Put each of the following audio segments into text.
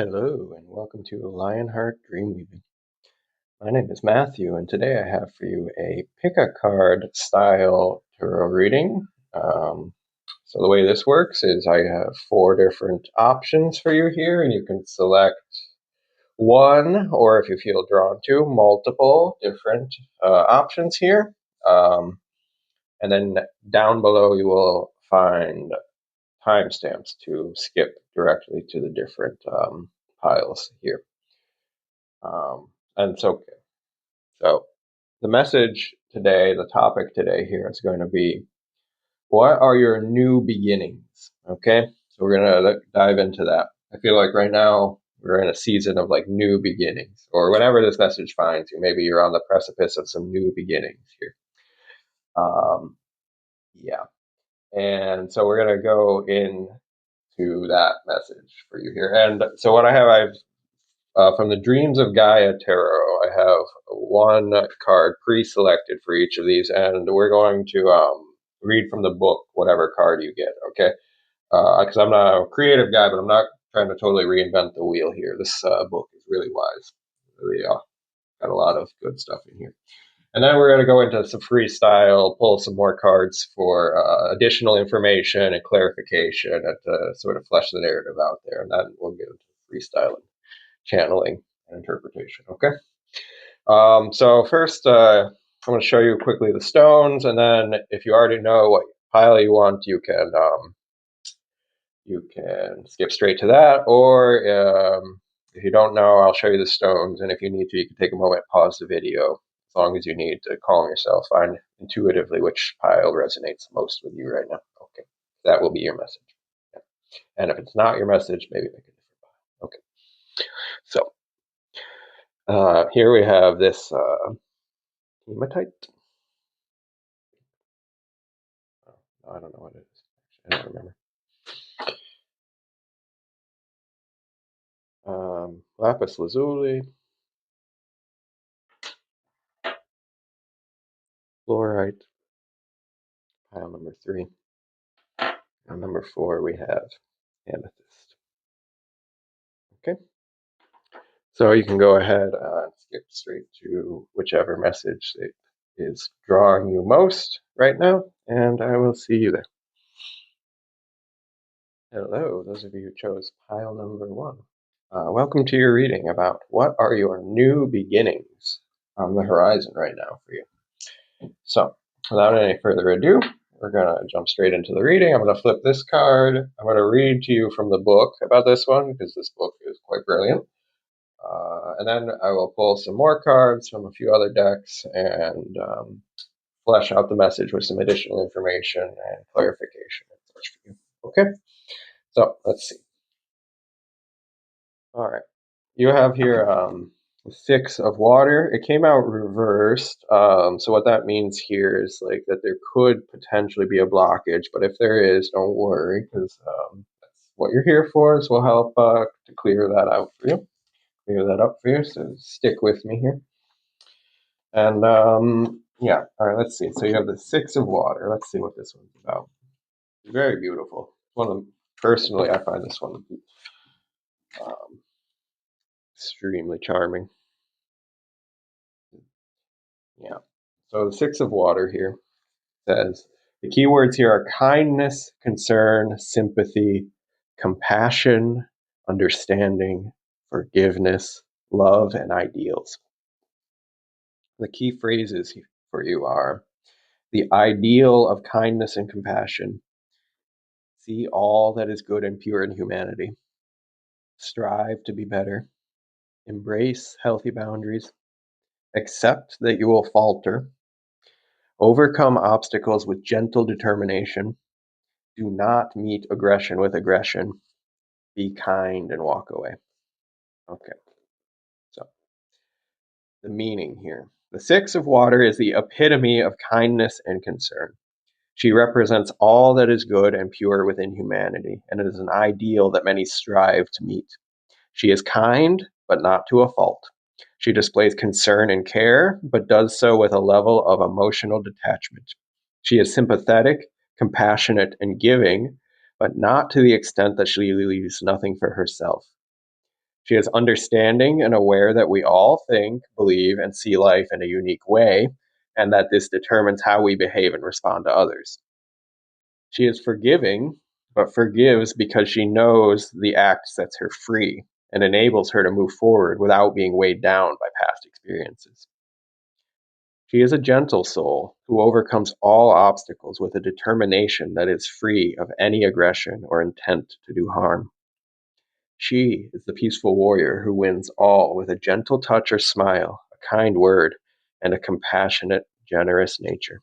Hello and welcome to Lionheart Dreamweaving. My name is Matthew and today I have for you a pick-a-card style tarot reading. So the way this works is I have 4 different options for you here and you can select one, or if you feel drawn to, multiple different options here. And then down below you will find timestamps to skip directly to the different piles here. And it's okay. So the message today, the topic today here is going to be, what are your new beginnings? Okay, so we're going to dive into that. I feel like right now we're in a season of like new beginnings, or whenever this message finds you, maybe you're on the precipice of some new beginnings here. Yeah, and so we're going to go into that message for you here. And so what I've from the Dreams of Gaia Tarot, I have one card pre-selected for each of these, and we're going to read from the book whatever card you get, okay? Because I'm not a creative guy, but I'm not trying to totally reinvent the wheel here. This book is really wise. Really got a lot of good stuff in here. And then we're going to go into some freestyle, pull some more cards for additional information and clarification and to sort of flesh the narrative out there. And then we'll get into freestyling, channeling, and interpretation. Okay. So first, I'm going to show you quickly the stones, and then if you already know what pile you want, you can skip straight to that, or if you don't know, I'll show you the stones, and if you need to, you can take a moment, pause the video, as long as you need to calm yourself, find intuitively which pile resonates most with you right now. Okay, that will be your message. Yeah. And if it's not your message, maybe pick a different pile. Okay, so here we have this hematite. Oh, I don't know what it is. I don't remember. Lapis lazuli, fluorite, pile number 3. And number 4 we have amethyst. Okay, so you can go ahead and skip straight to whichever message that is drawing you most right now, and I will see you there. Hello, those of you who chose pile number 1. Welcome to your reading about what are your new beginnings on the horizon right now for you. So, without any further ado, we're going to jump straight into the reading. I'm going to flip this card. I'm going to read to you from the book about this one, because this book is quite brilliant. And then I will pull some more cards from a few other decks and flesh out the message with some additional information and clarification and such for you. Okay? So, let's see. All right. You have here 6 of water. It came out reversed. So what that means here is like that there could potentially be a blockage, but if there is, don't worry, because that's what you're here for. So we'll help to clear that out for you, clear that up for you. So stick with me here. And yeah, all right. Let's see. So you have the 6 of water. Let's see what this one's about. It's very beautiful. One of them, personally, I find this one extremely charming. Yeah. So the 6 of water here says the key words here are kindness, concern, sympathy, compassion, understanding, forgiveness, love, and ideals. The key phrases for you are the ideal of kindness and compassion. See all that is good and pure in humanity. Strive to be better. Embrace healthy boundaries. Accept that you will falter. Overcome obstacles with gentle determination. Do not meet aggression with aggression. Be kind and walk away. Okay, so the meaning here. The 6 of water is the epitome of kindness and concern. She represents all that is good and pure within humanity, and it is an ideal that many strive to meet. She is kind, but not to a fault. She displays concern and care, but does so with a level of emotional detachment. She is sympathetic, compassionate, and giving, but not to the extent that she leaves nothing for herself. She is understanding and aware that we all think, believe, and see life in a unique way, and that this determines how we behave and respond to others. She is forgiving, but forgives because she knows the act sets her free and enables her to move forward without being weighed down by past experiences. She is a gentle soul who overcomes all obstacles with a determination that is free of any aggression or intent to do harm. She is the peaceful warrior who wins all with a gentle touch or smile, a kind word, and a compassionate, generous nature.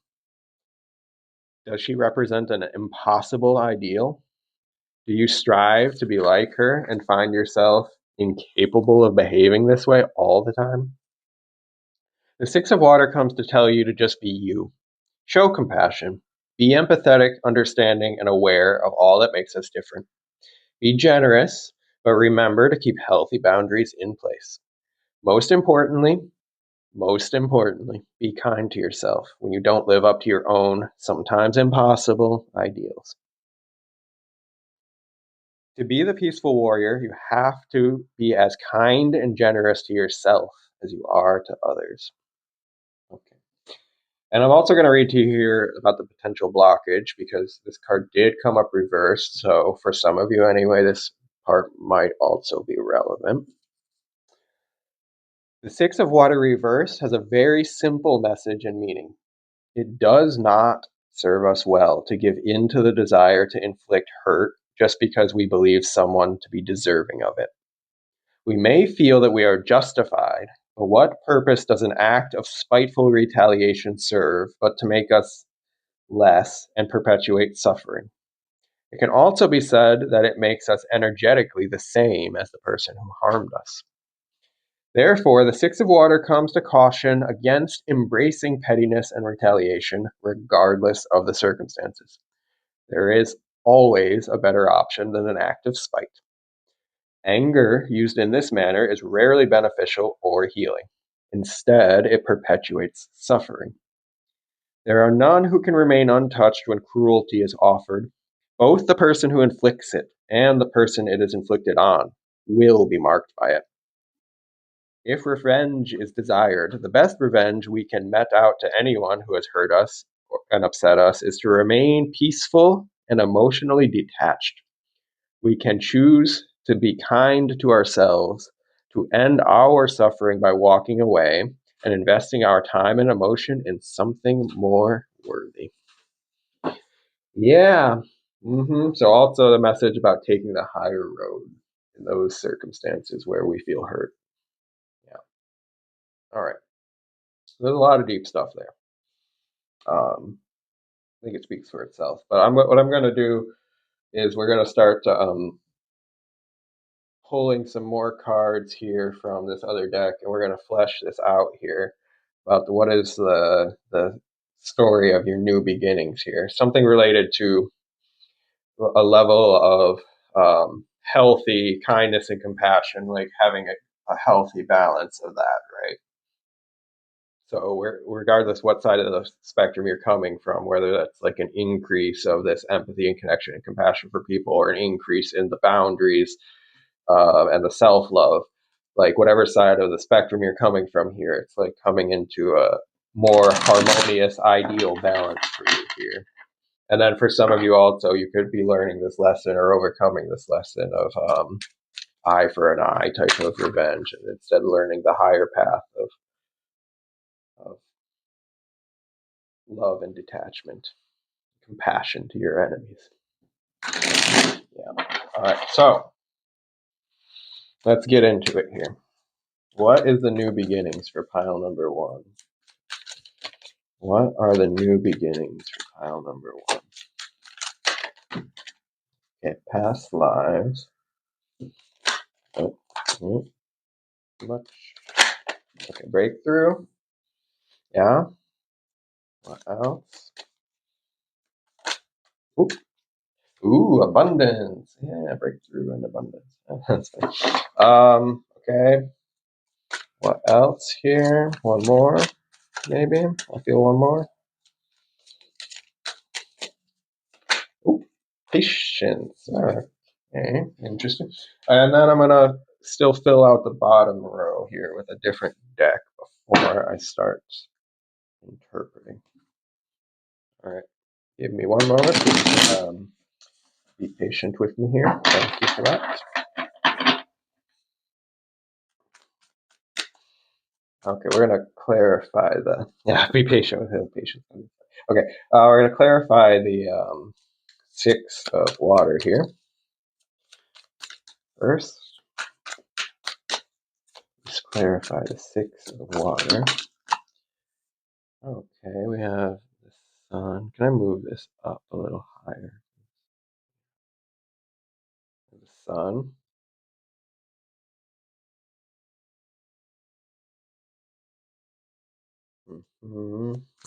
Does she represent an impossible ideal? Do you strive to be like her and find yourself incapable of behaving this way all the time? The Six of Water comes to tell you to just be you. Show compassion. Be empathetic, understanding, and aware of all that makes us different. Be generous, but remember to keep healthy boundaries in place. Most importantly, be kind to yourself when you don't live up to your own, sometimes impossible, ideals. To be the peaceful warrior, you have to be as kind and generous to yourself as you are to others. Okay. And I'm also going to read to you here about the potential blockage because this card did come up reversed. So for some of you anyway, this part might also be relevant. The Six of Water reversed has a very simple message and meaning. It does not serve us well to give in to the desire to inflict hurt just because we believe someone to be deserving of it. We may feel that we are justified, but what purpose does an act of spiteful retaliation serve but to make us less and perpetuate suffering? It can also be said that it makes us energetically the same as the person who harmed us. Therefore, the Six of Water comes to caution against embracing pettiness and retaliation, regardless of the circumstances. There is always a better option than an act of spite. Anger used in this manner is rarely beneficial or healing. Instead, it perpetuates suffering. There are none who can remain untouched when cruelty is offered. Both the person who inflicts it and the person it is inflicted on will be marked by it. If revenge is desired, the best revenge we can mete out to anyone who has hurt us and upset us is to remain peaceful and emotionally detached. We can choose to be kind to ourselves, to end our suffering by walking away and investing our time and emotion in something more worthy. Yeah. So also the message about taking the higher road in those circumstances where we feel hurt. Yeah. All right. So there's a lot of deep stuff there. I think it speaks for itself. But what I'm going to do is we're going to start pulling some more cards here from this other deck, and we're going to flesh this out here about what is the story of your new beginnings here. Something related to a level of healthy kindness and compassion, like having a healthy balance of that, right? So regardless what side of the spectrum you're coming from, whether that's like an increase of this empathy and connection and compassion for people, or an increase in the boundaries and the self-love, like whatever side of the spectrum you're coming from here, it's like coming into a more harmonious, ideal balance for you here. And then for some of you also, you could be learning this lesson or overcoming this lesson of eye for an eye type of revenge, and instead learning the higher path of love and detachment, compassion to your enemies. Yeah. All right. So let's get into it here. What is the new beginnings for pile number one? What are the new beginnings for pile number one? Okay, past lives. Oh, much. Okay, breakthrough. Yeah. What else? Ooh, abundance. Yeah, breakthrough and abundance. That's fine. Okay. What else here? One more, maybe. I feel one more. Ooh, patience. All right. Okay, interesting. And then I'm gonna still fill out the bottom row here with a different deck before I start interpreting. All right, give me one moment. Be patient with me here. Thank you for that. Okay, we're going to clarify be patient with him, patience. Okay, we're going to clarify the 6 of water here first. Just clarify the 6 of water. Okay, we have the sun. Can I move this up a little higher? The sun.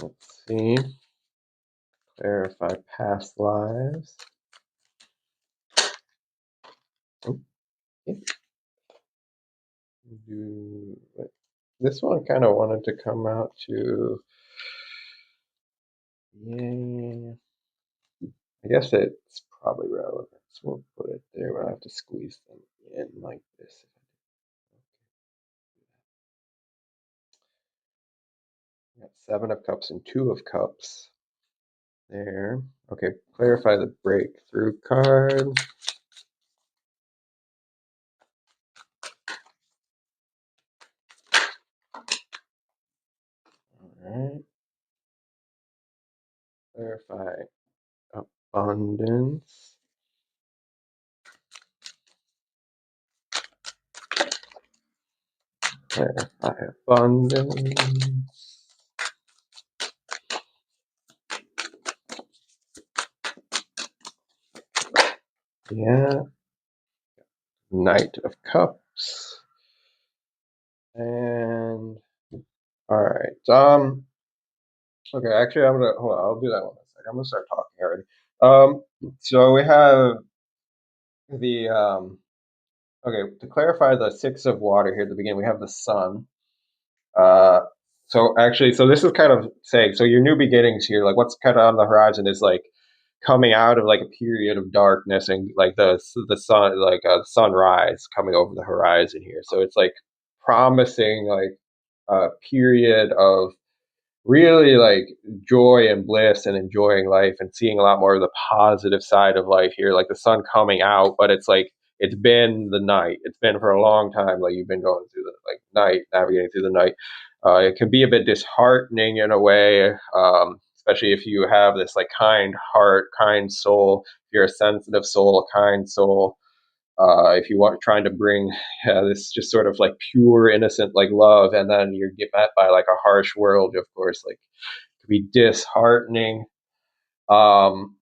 Let's see. Clarify past lives. Okay. This one kind of wanted to come out to. Yeah. I guess it's probably relevant. So we'll put it there, but I have to squeeze them in like this. We got 7 of cups and 2 of cups. There. Okay, clarify the breakthrough card. Alright. Clarify abundance. Clarify abundance. Yeah. Knight of Cups. And alright. Okay, actually I'm gonna hold on, I'll do that one in a second. I'm gonna start talking already. So we have the okay, to clarify the 6 of water here at the beginning, we have the sun. So actually, so this is kind of saying, so your new beginnings here, like what's kind of on the horizon is like coming out of like a period of darkness and like the sun, like a sunrise coming over the horizon here. So it's like promising like a period of really like joy and bliss and enjoying life and seeing a lot more of the positive side of life here, like the sun coming out, but it's like it's been the night. It's been for a long time, like you've been going through the like night, navigating through the night. It can be a bit disheartening in a way, especially if you have this like kind heart, kind soul. If you're a sensitive soul, a kind soul, if you want trying to bring this just sort of like pure innocent like love, and then you get met by like a harsh world, of course, like it could be disheartening. um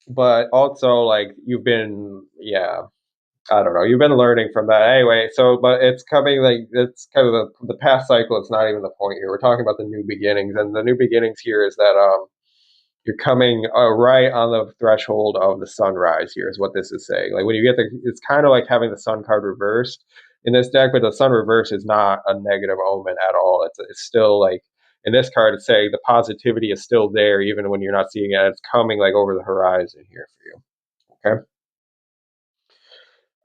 but also like you've been, yeah, I don't know, you've been learning from that anyway. So but it's coming like it's kind of the past cycle. It's not even the point here. We're talking about the new beginnings, and the new beginnings here is that you're coming right on the threshold of the sunrise here is what this is saying. Like when you get it's kind of like having the sun card reversed in this deck, but the sun reverse is not a negative omen at all. It's still like in this card, it's saying the positivity is still there even when you're not seeing it. It's coming like over the horizon here for you. Okay.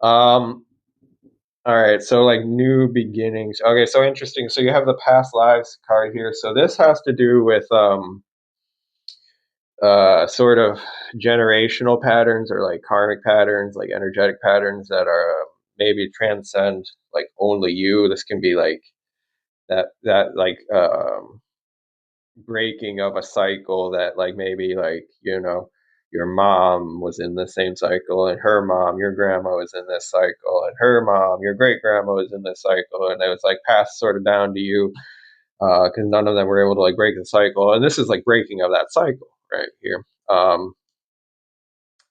Um, all right. So like new beginnings. Okay. So interesting. So you have the past lives card here. So this has to do with, sort of generational patterns or like karmic patterns, like energetic patterns that are maybe transcend like only you. This can be like that like breaking of a cycle that like maybe like your mom was in the same cycle, and her mom, your grandma, was in this cycle, and her mom, your great grandma, was in this cycle, and it was like passed sort of down to you because none of them were able to like break the cycle, and this is like breaking of that cycle right here.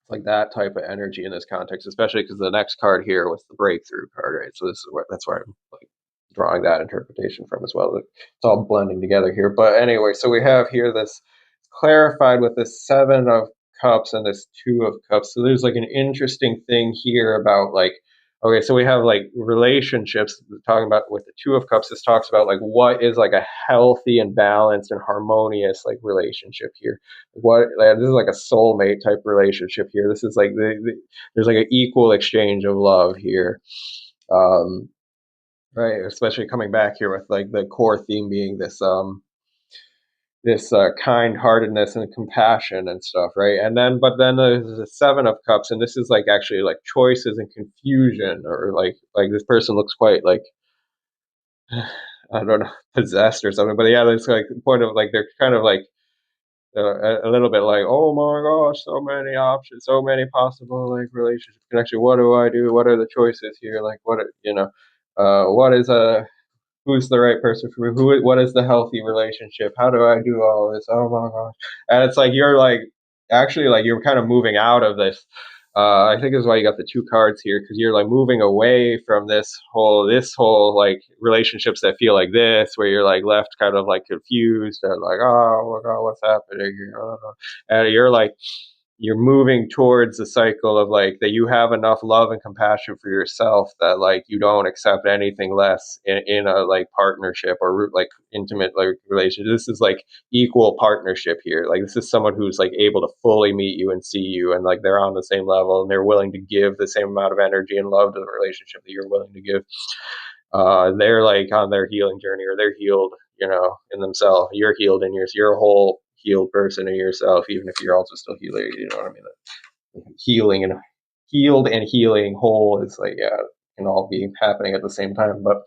Like that type of energy in this context, especially because the next card here was the breakthrough card, right? So this is where that's where I'm like drawing that interpretation from as well. It's all blending together here. But anyway, so we have here this clarified with this 7 of cups and this 2 of cups. So there's like an interesting thing here about like, okay, so we have like relationships talking about with the 2 of cups. This talks about like what is like a healthy and balanced and harmonious like relationship here. What this is like a soulmate type relationship here. This is like there's like an equal exchange of love here. Um, right, especially coming back here with like the core theme being this kind-heartedness and compassion and stuff, right? And then, but then there's the Seven of Cups, and this is like actually like choices and confusion, or like this person looks quite like I don't know, possessed or something. But yeah, there's like the point of like they're kind of like a little bit like, oh my gosh, so many options, so many possible like relationship connection. What do I do? What are the choices here? Like, what is a who's the right person for me? What is the healthy relationship? How do I do all this? Oh my gosh. And it's like you're like actually like you're kind of moving out of this. I think is why you got the two cards here, because you're like moving away from this whole like relationships that feel like this, where you're like left kind of like confused and like, oh my god, what's happening here? And you're like you're moving towards the cycle of like that you have enough love and compassion for yourself that like you don't accept anything less in a like partnership or like intimate like relationship. This is like equal partnership here. Like this is someone who's like able to fully meet you and see you, and like they're on the same level and they're willing to give the same amount of energy and love to the relationship that you're willing to give. They're like on their healing journey, or they're healed, in themselves. You're healed in yours. You're a whole healed person in yourself, even if you're also still healing. You know what I mean? Healing and healed and healing whole is like, yeah, can all be happening at the same time. But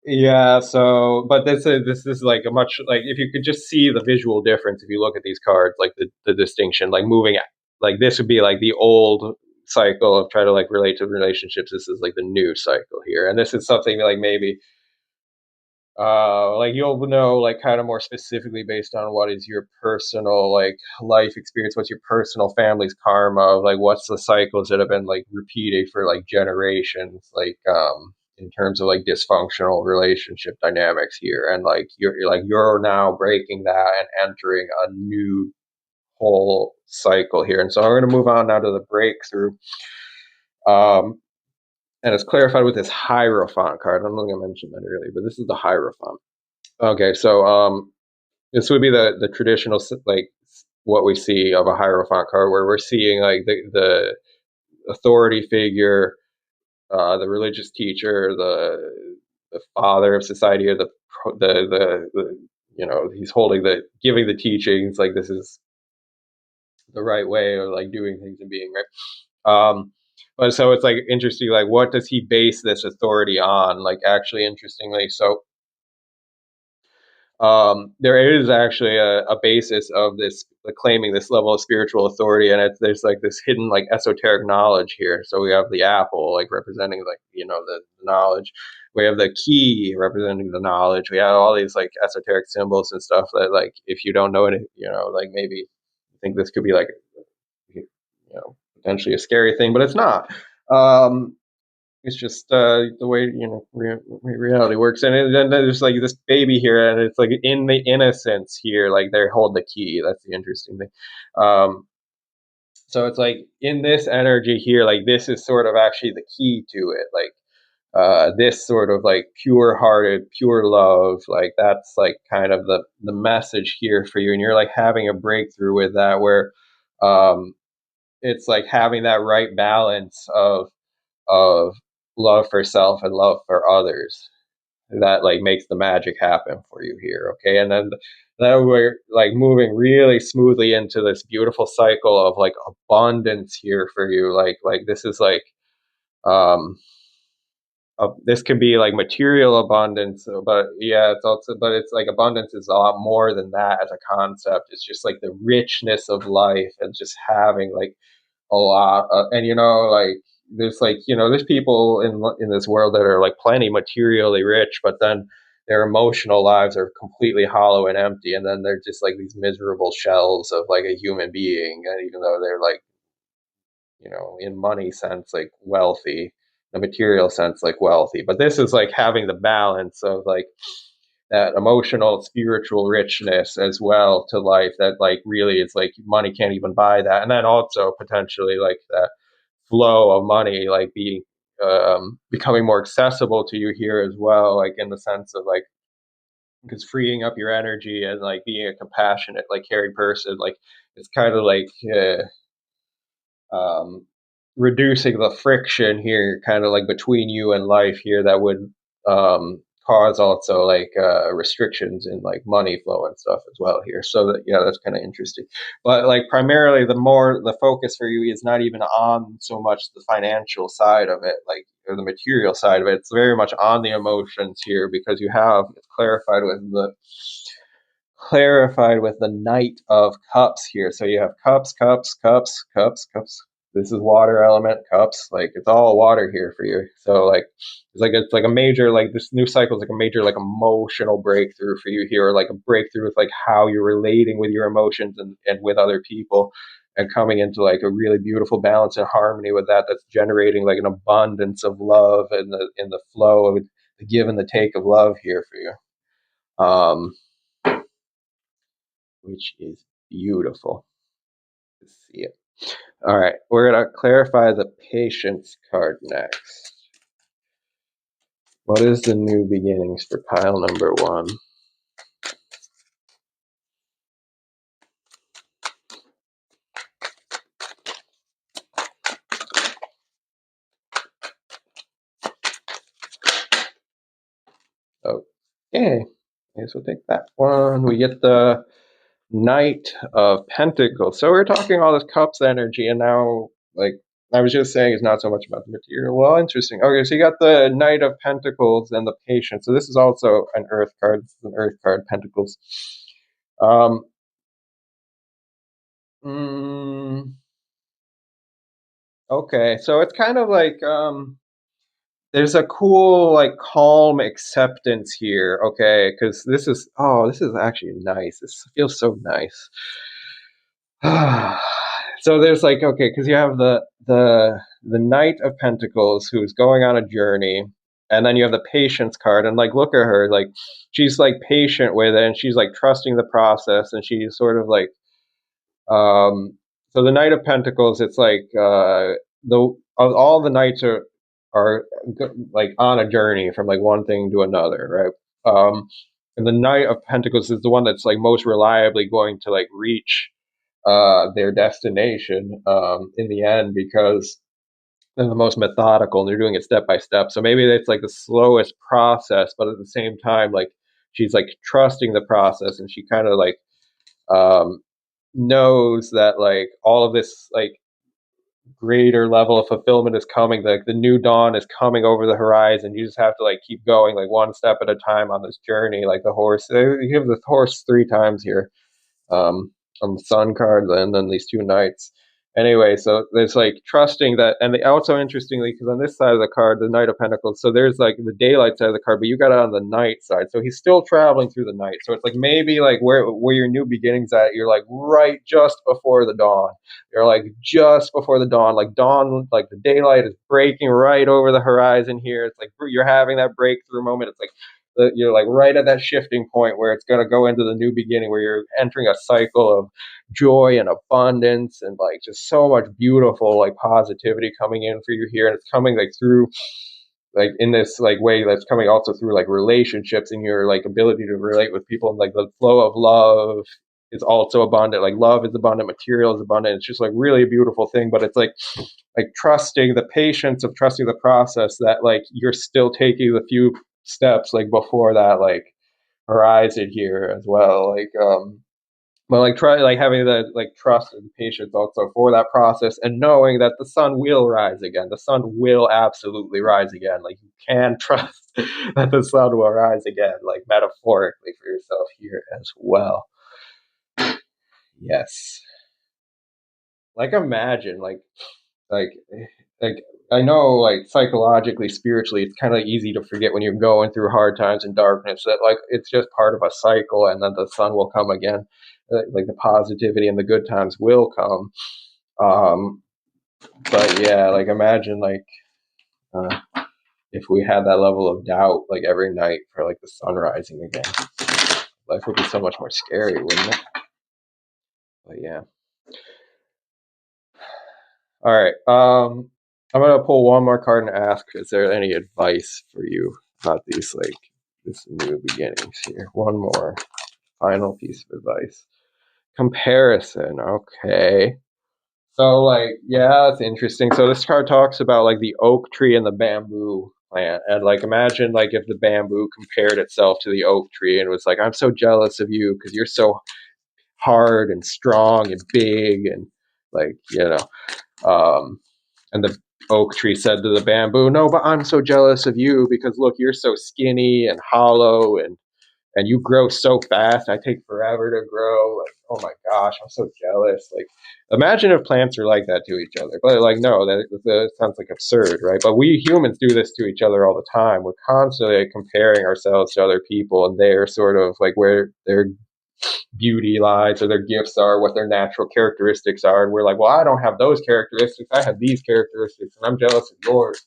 yeah, so but this is like a much like if you could just see the visual difference if you look at these cards, like the distinction, like moving like this would be like the old cycle of try to like relate to relationships. This is like the new cycle here. And this is something like maybe like you'll know like kind of more specifically based on what is your personal like life experience, what's your personal family's karma of like what's the cycles that have been like repeating for like generations, like in terms of like dysfunctional relationship dynamics here. And like you're now breaking that and entering a new whole cycle here. And so I'm going to move on now to the breakthrough. um and it's clarified with this Hierophant card. I don't think I mentioned that earlier, but this is the Hierophant. Okay, so this would be the traditional like what we see of a Hierophant card, where we're seeing like the authority figure, the religious teacher, the father of society, or the he's holding the giving the teachings, like this is the right way of like doing things and being right. But so it's like interesting, like what does he base this authority on? Like actually, interestingly, so there is actually a basis of this claiming this level of spiritual authority, and there's like this hidden like esoteric knowledge here. So we have the apple like representing like the knowledge. We have the key representing the knowledge. We have all these like esoteric symbols and stuff that like if you don't know it, like maybe you think this could be like potentially a scary thing, but it's not. It's just the way reality works. And then there's like this baby here, and it's like in the innocence here, like they hold the key. That's the interesting thing. So it's like in this energy here, like this is sort of actually the key to it. Like this sort of like pure-hearted, pure love, like that's like kind of the message here for you, and you're like having a breakthrough with that, where um, it's like having that right balance of love for self and love for others that like makes the magic happen for you here. Okay, and then we're like moving really smoothly into this beautiful cycle of like abundance here for you. Like this is like um this can be like material abundance, but yeah, it's also, but it's like abundance is a lot more than that as a concept. It's just like the richness of life and just having like a lot and like there's people in this world that are like plenty materially rich, but then their emotional lives are completely hollow and empty, and then they're just like these miserable shells of like a human being, and even though they're like in money sense like wealthy, the material sense like wealthy. But this is like having the balance of like that emotional spiritual richness as well to life, that like really it's like money can't even buy that. And then also potentially like that flow of money like being becoming more accessible to you here as well, like in the sense of like because freeing up your energy and like being a compassionate like caring person, like it's kind of like um reducing the friction here, kind of like between you and life here, that would cause also like restrictions in like money flow and stuff as well here. So that, yeah, that's kind of interesting. But like primarily, the focus for you is not even on so much the financial side of it, like, or the material side of it. It's very much on the emotions here, because you have, it's clarified with the Knight of Cups here. So you have cups, cups, cups, cups, cups. This is water element, cups. Like, it's all water here for you. So like it's like a major, like, this new cycle is like a major like emotional breakthrough for you here, or like a breakthrough with like how you're relating with your emotions and with other people, and coming into like a really beautiful balance and harmony with that, that's generating like an abundance of love and the flow of the give and the take of love here for you. Which is beautiful to see it. All right, we're going to clarify the patience card next. What is the new beginnings for pile number 1? Okay, I guess we'll take that one. We get the Knight of Pentacles. So we're talking all this cups energy, and now, like I was just saying, it's not so much about the material. Well, interesting. Okay, so you got the Knight of Pentacles and the Patience. So this is also an Earth card. This is an Earth card, Pentacles. Okay, so it's kind of like there's a cool like calm acceptance here. Okay, because this is actually nice. This feels so nice. So there's like, okay, because you have the Knight of Pentacles who's going on a journey, and then you have the Patience card, and like, look at her, like, she's like patient with it, and she's like trusting the process, and she's sort of like, so the Knight of Pentacles, it's like all the knights are like on a journey from like one thing to another, right? And the Knight of Pentacles is the one that's like most reliably going to like reach their destination in the end, because they're the most methodical and they're doing it step by step. So maybe it's like the slowest process, but at the same time, like, she's like trusting the process, and she kind of like um, knows that like all of this like greater level of fulfillment is coming. Like, the new dawn is coming over the horizon. You just have to like keep going, like one step at a time on this journey. Like the horse, you give the horse 3 times here, um, on the Sun card, and then these 2 knights. Anyway, so there's like trusting that, and also interestingly, because on this side of the card, the Knight of Pentacles, so there's like the daylight side of the card, but you got it on the night side, so he's still traveling through the night. So it's like maybe like where your new beginnings at, you're like right just before the dawn. You're like just before the dawn, like the daylight is breaking right over the horizon here. It's like you're having that breakthrough moment. It's like you're like right at that shifting point where it's going to go into the new beginning, where you're entering a cycle of joy and abundance, and like just so much beautiful like positivity coming in for you here. And it's coming like through like in this like way that's coming also through like relationships and your like ability to relate with people, and like the flow of love is also abundant. Like, love is abundant, material is abundant. It's just like really a beautiful thing. But it's like trusting the patience of trusting the process, that like you're still taking the few steps like before that like horizon here as well. Like but like try like having the like trust and patience also for that process, and knowing that the sun will rise again. The sun will absolutely rise again. Like, you can trust that the sun will rise again, like metaphorically for yourself here as well. Yes. Like, imagine like like I know, like, psychologically, spiritually, it's kind of easy to forget when you're going through hard times and darkness, that like it's just part of a cycle, and then the sun will come again. Like, the positivity and the good times will come. Um, but yeah, like, imagine like uh, if we had that level of doubt like every night for like the sun rising again, life would be so much more scary, wouldn't it? But yeah. All right. I'm gonna pull one more card and ask, is there any advice for you about these, like, this new beginnings here? One more final piece of advice. Comparison. Okay. So, like, yeah, it's interesting. So this card talks about like the oak tree and the bamboo plant, and like imagine like if the bamboo compared itself to the oak tree and was like, "I'm so jealous of you because you're so hard and strong and big," and like um, and the oak tree said to the bamboo, "No, but I'm so jealous of you because look, you're so skinny and hollow and you grow so fast. I take forever to grow. Like, oh my gosh, I'm so jealous." Like, imagine if plants were like that to each other. But like, no, that sounds like absurd, right? But we humans do this to each other all the time. We're constantly comparing ourselves to other people, and they're sort of like where their beauty lies or their gifts are, what their natural characteristics are. And we're like, well, I don't have those characteristics. I have these characteristics, and I'm jealous of yours.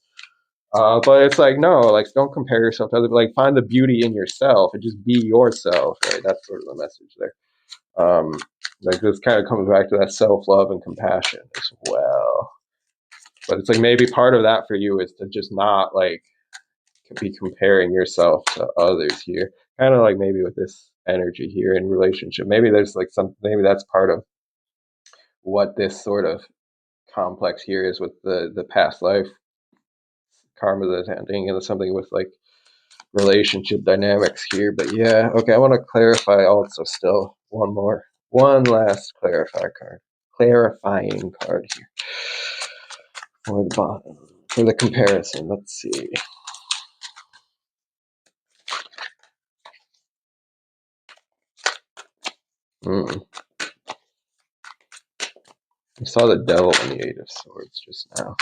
But it's like, no, like, don't compare yourself to other people. Like, find the beauty in yourself and just be yourself, right? That's sort of the message there. Um, like, this kind of comes back to that self-love and compassion as well. But it's like maybe part of that for you is to just not, like, be comparing yourself to others here. Kind of like maybe with this energy here in relationship. Maybe there's, like, maybe that's part of what this sort of complex here is with the past life karma that's ending and something with, like, relationship dynamics here. But yeah, okay, I want to clarify also still one last clarifying card here for the bottom, for the comparison. Let's see. I saw the devil and the 8 of Swords just now.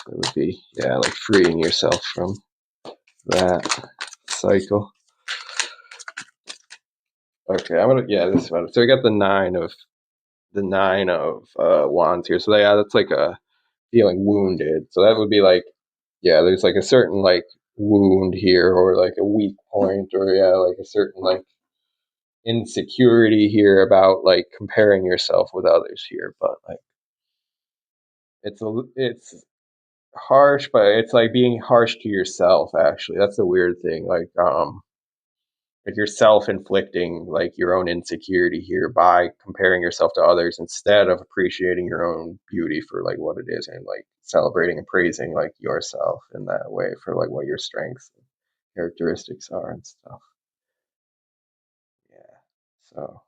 It would be, yeah, like freeing yourself from that cycle. Okay, this one. So we got the nine of wands here. So yeah, that's like a feeling wounded. So that would be like, yeah, there's like a certain like wound here, or like a weak point, or yeah, like a certain like insecurity here about like comparing yourself with others here. But like it's harsh, but it's like being harsh to yourself. Actually, that's the weird thing. Like you're self-inflicting like your own insecurity here by comparing yourself to others instead of appreciating your own beauty for like what it is, and like celebrating and praising like yourself in that way for like what your strengths and characteristics are and stuff. Yeah. So,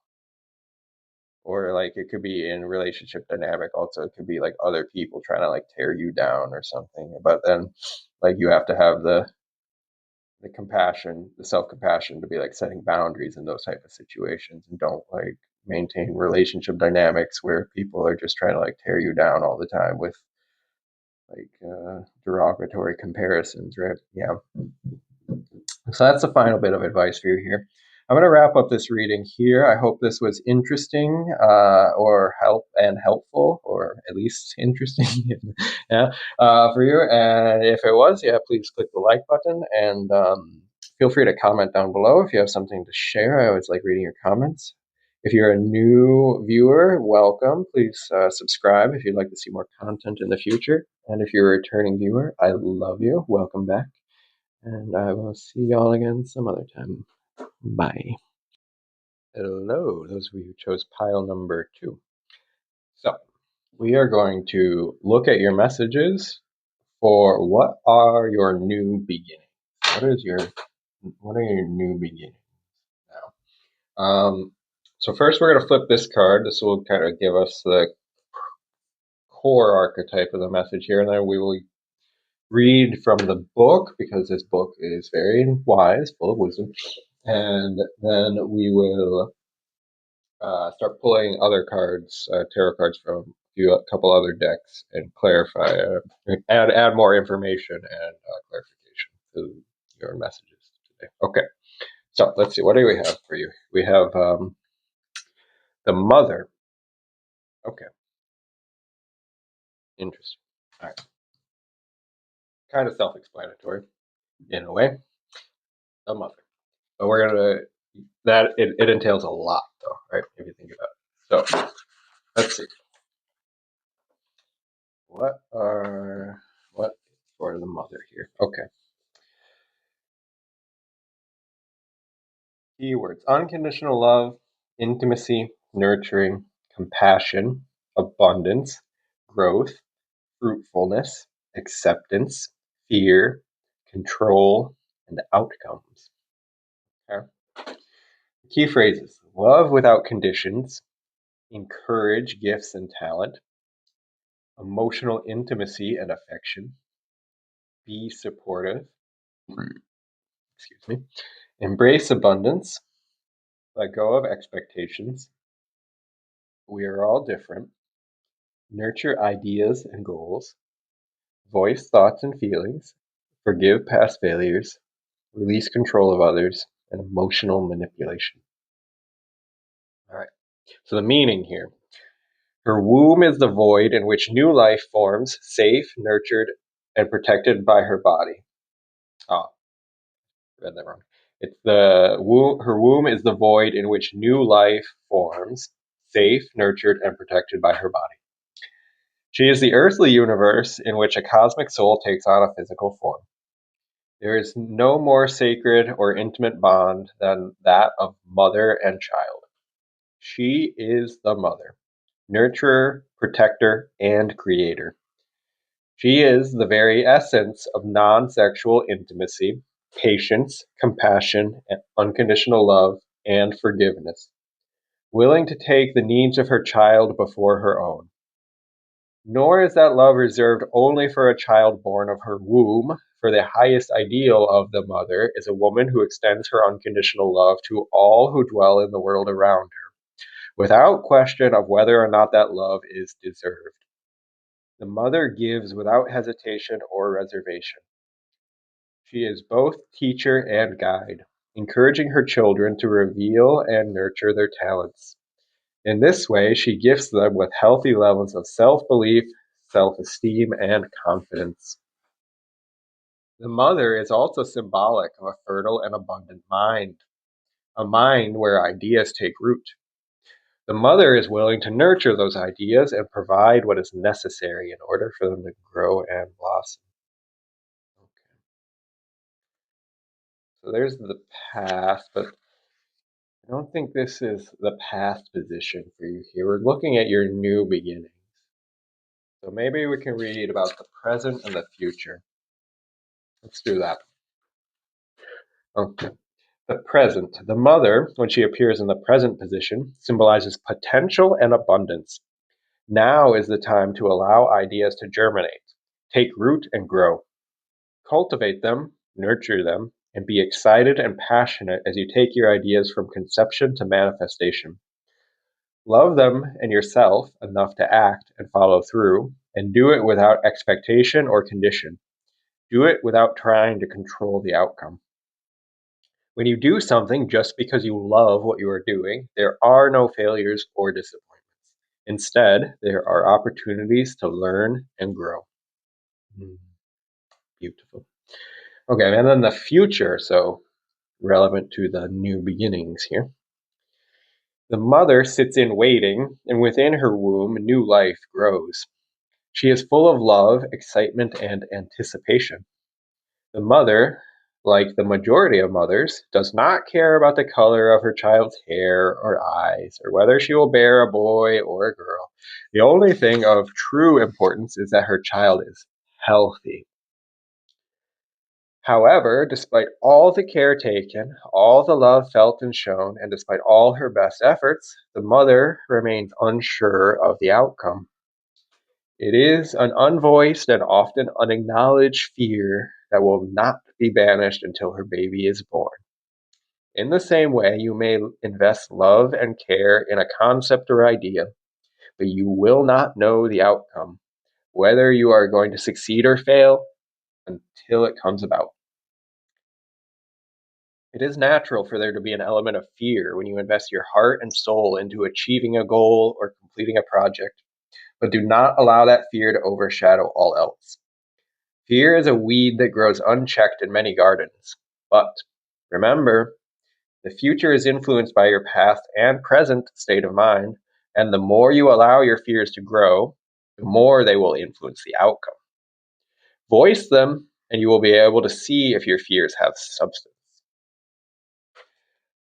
or like it could be in relationship dynamic also, it could be like other people trying to like tear you down or something, but then like you have to have the compassion, the self compassion to be like setting boundaries in those type of situations, and don't like maintain relationship dynamics where people are just trying to like tear you down all the time with like derogatory comparisons, right? Yeah. So that's the final bit of advice for you here. I'm going to wrap up this reading here. I hope this was interesting or helpful, or at least interesting, yeah, for you. And if it was, yeah, please click the like button, and feel free to comment down below if you have something to share. I always like reading your comments. If you're a new viewer, welcome. Please subscribe if you'd like to see more content in the future. And if you're a returning viewer, I love you. Welcome back. And I will see y'all again some other time. Bye. Hello, those of you who chose pile number 2. So, we are going to look at your messages for what are your new beginnings. What are your new beginnings now? So first we're going to flip this card. This will kind of give us the core archetype of the message here, and then we will read from the book, because this book is very wise, full of wisdom. And then we will start pulling other cards, tarot cards from a couple other decks, and clarify, add more information and clarification to your messages today. Okay, so let's see. What do we have for you? We have the mother. Okay, interesting. All right, kind of self-explanatory in a way. The mother. But we're gonna it entails a lot, though, right? If you think about it. So let's see. What for the mother here? Okay. Keywords: unconditional love, intimacy, nurturing, compassion, abundance, growth, fruitfulness, acceptance, fear, control, and outcomes. Okay. Key phrases: love without conditions, encourage gifts and talent, emotional intimacy and affection, be supportive, excuse me, embrace abundance, let go of expectations, we are all different, nurture ideas and goals, voice thoughts and feelings, forgive past failures, release control of others, and emotional manipulation. All right, so the meaning here: her womb is the void in which new life forms, safe, nurtured, and protected by her body. Ah, read that wrong. It's the womb. Her womb is the void in which new life forms, safe, nurtured, and protected by her body. She is the earthly universe in which a cosmic soul takes on a physical form. There is no more sacred or intimate bond than that of mother and child. She is the mother, nurturer, protector, and creator. She is the very essence of non-sexual intimacy, patience, compassion, and unconditional love, and forgiveness, willing to take the needs of her child before her own. Nor is that love reserved only for a child born of her womb, for the highest ideal of the mother is a woman who extends her unconditional love to all who dwell in the world around her, without question of whether or not that love is deserved. The mother gives without hesitation or reservation. She is both teacher and guide, encouraging her children to reveal and nurture their talents. In this way, she gifts them with healthy levels of self-belief, self-esteem, and confidence. The mother is also symbolic of a fertile and abundant mind, a mind where ideas take root. The mother is willing to nurture those ideas and provide what is necessary in order for them to grow and blossom. Okay. So there's the past, but I don't think this is the past position for you here. We're looking at your new beginnings. So maybe we can read about the present and the future. Let's do that. Okay. The present. The mother, when she appears in the present position, symbolizes potential and abundance. Now is the time to allow ideas to germinate, take root, and grow. Cultivate them, nurture them, and be excited and passionate as you take your ideas from conception to manifestation. Love them and yourself enough to act and follow through, and do it without expectation or condition. Do it without trying to control the outcome. When you do something just because you love what you are doing, there are no failures or disappointments. Instead, there are opportunities to learn and grow. Beautiful. Okay, and then the future, so relevant to the new beginnings here. The mother sits in waiting, and within her womb, new life grows. She is full of love, excitement, and anticipation. The mother, like the majority of mothers, does not care about the color of her child's hair or eyes, or whether she will bear a boy or a girl. The only thing of true importance is that her child is healthy. However, despite all the care taken, all the love felt and shown, and despite all her best efforts, the mother remains unsure of the outcome. It is an unvoiced and often unacknowledged fear that will not be banished until her baby is born. In the same way, you may invest love and care in a concept or idea, but you will not know the outcome, whether you are going to succeed or fail, until it comes about. It is natural for there to be an element of fear when you invest your heart and soul into achieving a goal or completing a project, but do not allow that fear to overshadow all else. Fear is a weed that grows unchecked in many gardens, but remember, the future is influenced by your past and present state of mind, and the more you allow your fears to grow, the more they will influence the outcome. Voice them, and you will be able to see if your fears have substance.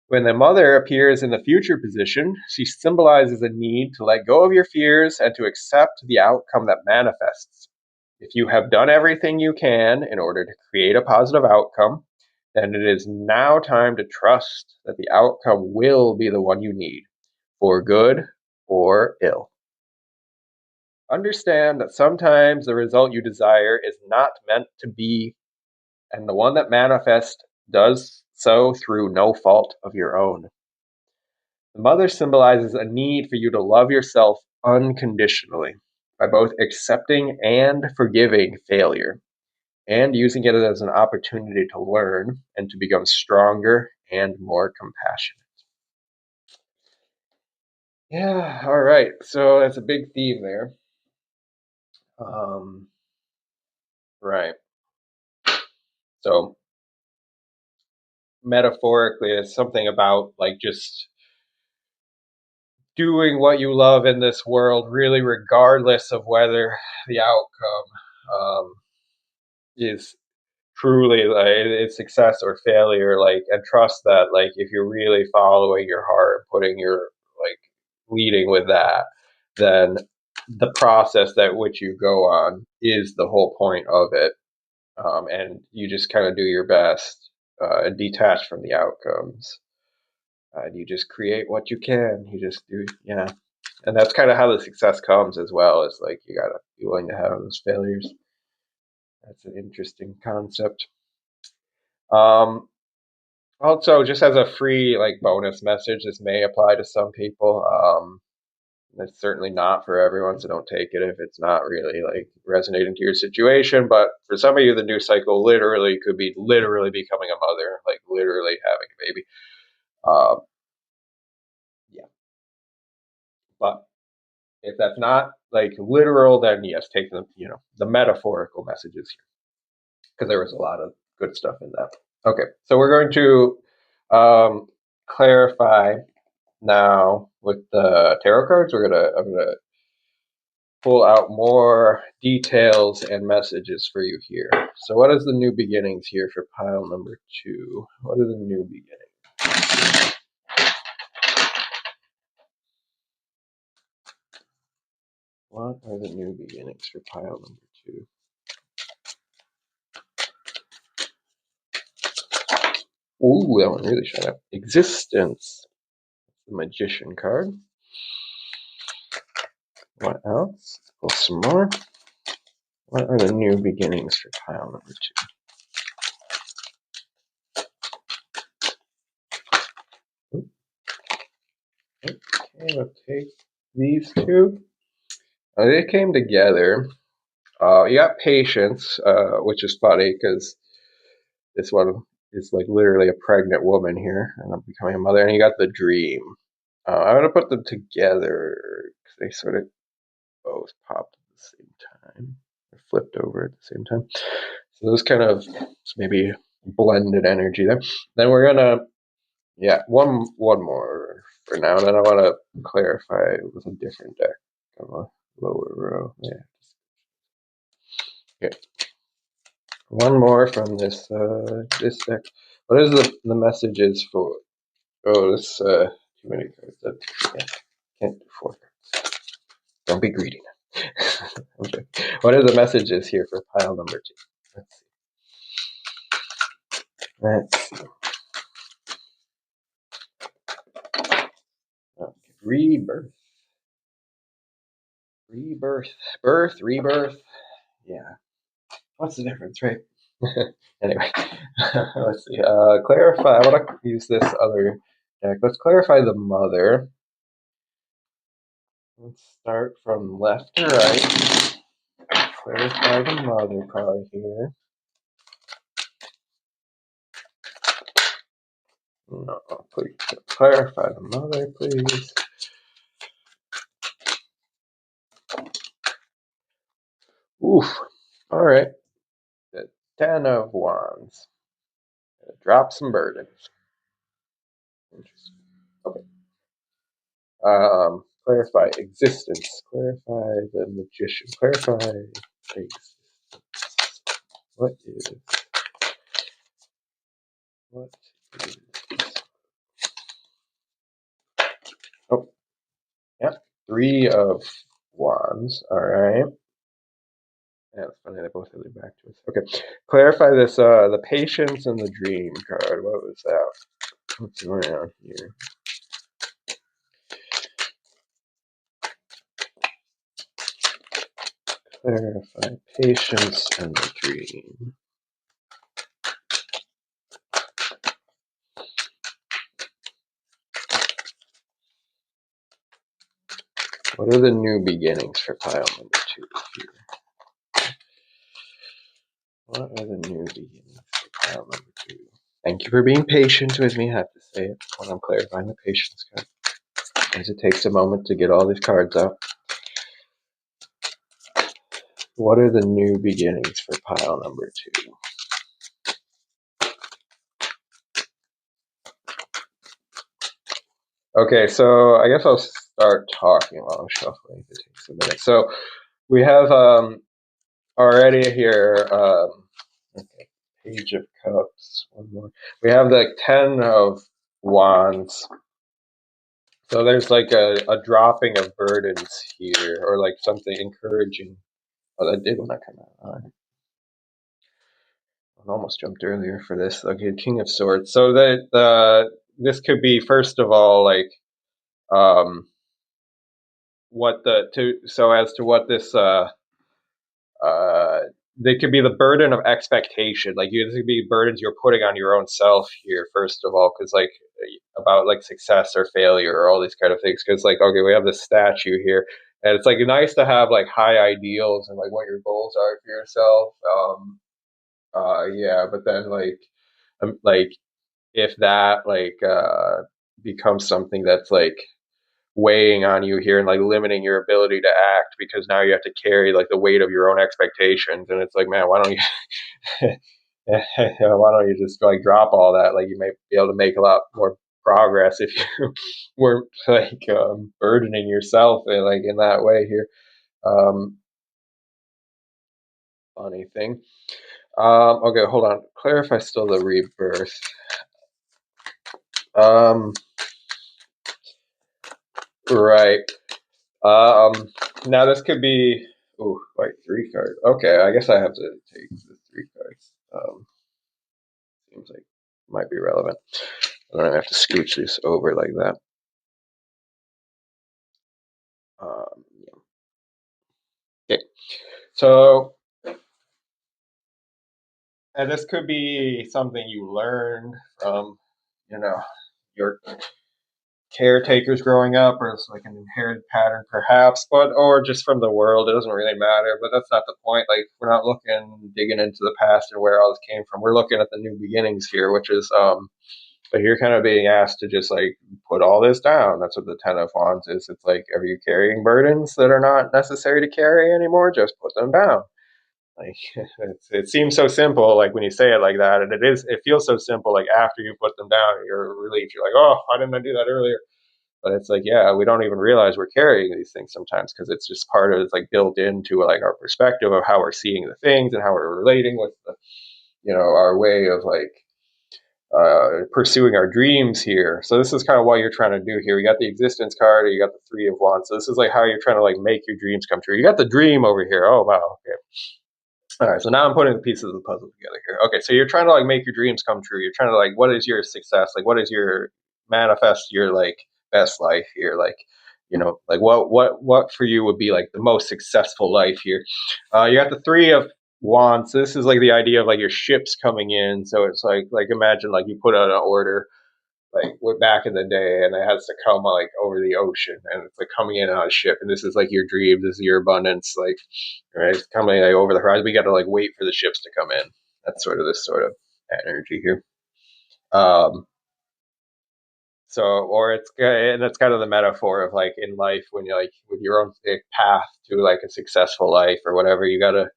When the mother appears in the future position, she symbolizes a need to let go of your fears and to accept the outcome that manifests. If you have done everything you can in order to create a positive outcome, then it is now time to trust that the outcome will be the one you need, for good or ill. Understand that sometimes the result you desire is not meant to be, and the one that manifests does so through no fault of your own. The mother symbolizes a need for you to love yourself unconditionally by both accepting and forgiving failure and using it as an opportunity to learn and to become stronger and more compassionate. Yeah, all right. So that's a big theme there. Right. So metaphorically, it's something about like just doing what you love in this world, really, regardless of whether the outcome is truly like it's success or failure. Like, and trust that, like, if you're really following your heart, putting your like leading with that, then the process that which you go on is the whole point of it. And you just kind of do your best and detach from the outcomes. And you just create what you can. You just do, yeah. And that's kind of how the success comes as well. It's like you gotta be willing to have those failures. That's an interesting concept. Um, Also, just as a free like bonus message, this may apply to some people. It's certainly not for everyone, so don't take it if it's not really like resonating to your situation. But for some of you, the new cycle literally could be literally becoming a mother, like literally having a baby. Um, yeah, but if that's not like literal, then yes, take the metaphorical messages here because there was a lot of good stuff in that. Okay, so we're going to clarify now with the tarot cards. I'm gonna pull out more details and messages for you here. So what is the new beginnings here for pile number 2? What are the new beginnings? What are the new beginnings for pile number 2? Ooh, that one really shot up. Existence. The Magician card. What else? Pull some more. What are the new beginnings for pile number 2? Okay, we'll take these two. They came together. You got patience, which is funny because this one is like literally a pregnant woman here, and I'm becoming a mother. And you got the dream. I'm gonna put them together because they sort of both popped at the same time, or flipped over at the same time. So those kind of maybe blended energy there. Then we're gonna, yeah, one more for now. Then I want to clarify with a different deck on the lower row. Yeah. Okay. One more from this deck. What is the messages for? Oh, this too many cards. Yeah, can't do 4 cards. Don't be greedy. Okay. What are the messages here for pile number 2? Let's see. Okay. Rebirth. Rebirth. Yeah. What's the difference, right? Anyway, let's see. Clarify. I want to use this other deck. Let's clarify the mother. Let's start from left to right. Clarify the mother card here. No, please clarify the mother, please. Oof. All right. The 10 of Wands. Drop some burdens. Interesting. Okay. Clarify existence. Clarify the magician. Clarify existence. What is? What is? Oh, yeah. Three of Wands. All right. Yeah, it's funny. They both have their back to us. Okay. Clarify this. The patience and the dream card. What was that? What's going on here? Clarify patience and the dream. What are the new beginnings for pile number 2 here? What are the new beginnings for pile number 2? Thank you for being patient with me. I have to say it when I'm clarifying the patience card, as it takes a moment to get all these cards out. What are the new beginnings for pile number 2? Okay, so I guess I'll start talking while I'm shuffling. It takes a minute. So we have already here, okay, Page of Cups, one more. We have the 10 of Wands. So there's like a dropping of burdens here, or like something encouraging. Oh, that did want to come out. All right. I almost jumped earlier for this. Okay, King of Swords. So that this could be, first of all, like um, what the to so as to what this uh, they could be the burden of expectation. Like this could be burdens you're putting on your own self here, first of all, because like about like success or failure or all these kind of things. Because like, okay, we have this statue here, and it's like nice to have like high ideals and like what your goals are for yourself. Yeah, but then like if that becomes something that's like weighing on you here and like limiting your ability to act, because now you have to carry like the weight of your own expectations, and it's like, man, why don't you why don't you just like drop all that? Like you may be able to make a lot more progress if you weren't like burdening yourself like in that way here. um Funny thing. Okay, hold on, clarify still the rebirth. um right. Um, Now this could be, oh, wait, 3 cards. Okay, I guess I have to take the 3 cards. Seems like it might be relevant. I don't have to scooch this over like that. Yeah. Okay, so, and this could be something you learned from, you know, your caretakers growing up, or it's like an inherited pattern perhaps, but or just from the world. It doesn't really matter, but that's not the point. Like we're not digging into the past and where all this came from. We're looking at the new beginnings here, which is but you're kind of being asked to just like put all this down. That's what the 10 of Wands is. It's like, are you carrying burdens that are not necessary to carry anymore? Just put them down. Like it seems so simple, like when you say it like that, and it feels so simple. Like after you put them down, you're relieved. You're like, oh, why didn't I do that earlier? But it's like, yeah, we don't even realize we're carrying these things sometimes, because it's just part of, it's like built into like our perspective of how we're seeing the things and how we're relating with the, our way of like pursuing our dreams here. So this is kind of what you're trying to do here. You got the existence card, or you got the 3 of Wands. So this is like how you're trying to like make your dreams come true. You got the dream over here. Oh wow, okay. All right, so now I'm putting the pieces of the puzzle together here. Okay, so you're trying to like make your dreams come true. You're trying to like, what is your success? Like, what is your manifest your like best life here? Like, like what for you would be like the most successful life here? You got the 3 of Wands. So this is like the idea of like your ships coming in. So it's like imagine like you put out an order like back in the day, and it has to come like over the ocean, and it's like coming in on a ship, and this is like your dreams, this is your abundance, like, right, it's coming like over the horizon. We got to like wait for the ships to come in. That's sort of this sort of energy here. um so, or it's, and that's kind of the metaphor of like in life, when you're like with your own path to like a successful life or whatever, you got to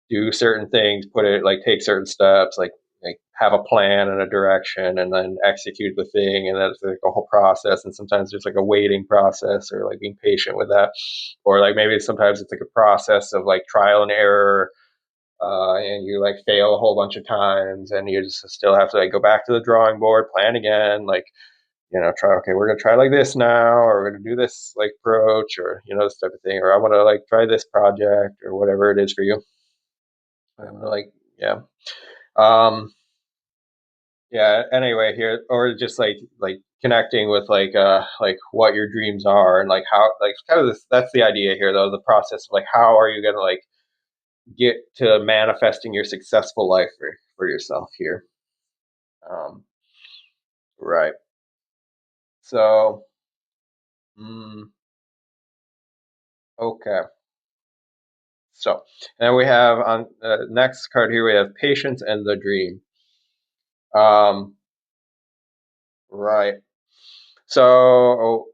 do certain things, put it like take certain steps, like have a plan and a direction, and then execute the thing, and that's like a whole process. And sometimes there's like a waiting process, or like being patient with that, or like maybe sometimes it's like a process of like trial and error, and you like fail a whole bunch of times, and you just still have to like go back to the drawing board, plan again, like okay, we're gonna try like this now, or we're gonna do this like approach, or this type of thing, or I want to like try this project or whatever it is for you. I'm gonna like, yeah. Yeah, anyway here, or just like connecting with like what your dreams are, and like how, like kind of this, that's the idea here though, the process of like how are you gonna like get to manifesting your successful life for yourself here. um right. So okay. So, and we have on the next card here, we have patience and the dream. um right. So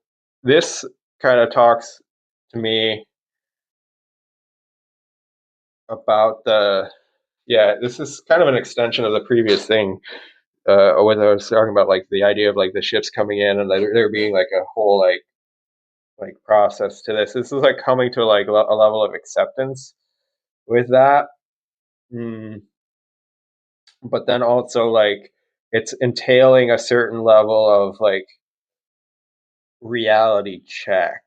this kind of talks to me about the, yeah, this is kind of an extension of the previous thing, when I was talking about like the idea of like the ships coming in and there being like a whole like process to this. This is like coming to like a level of acceptance with that. mm, but then also like it's entailing a certain level of like reality check,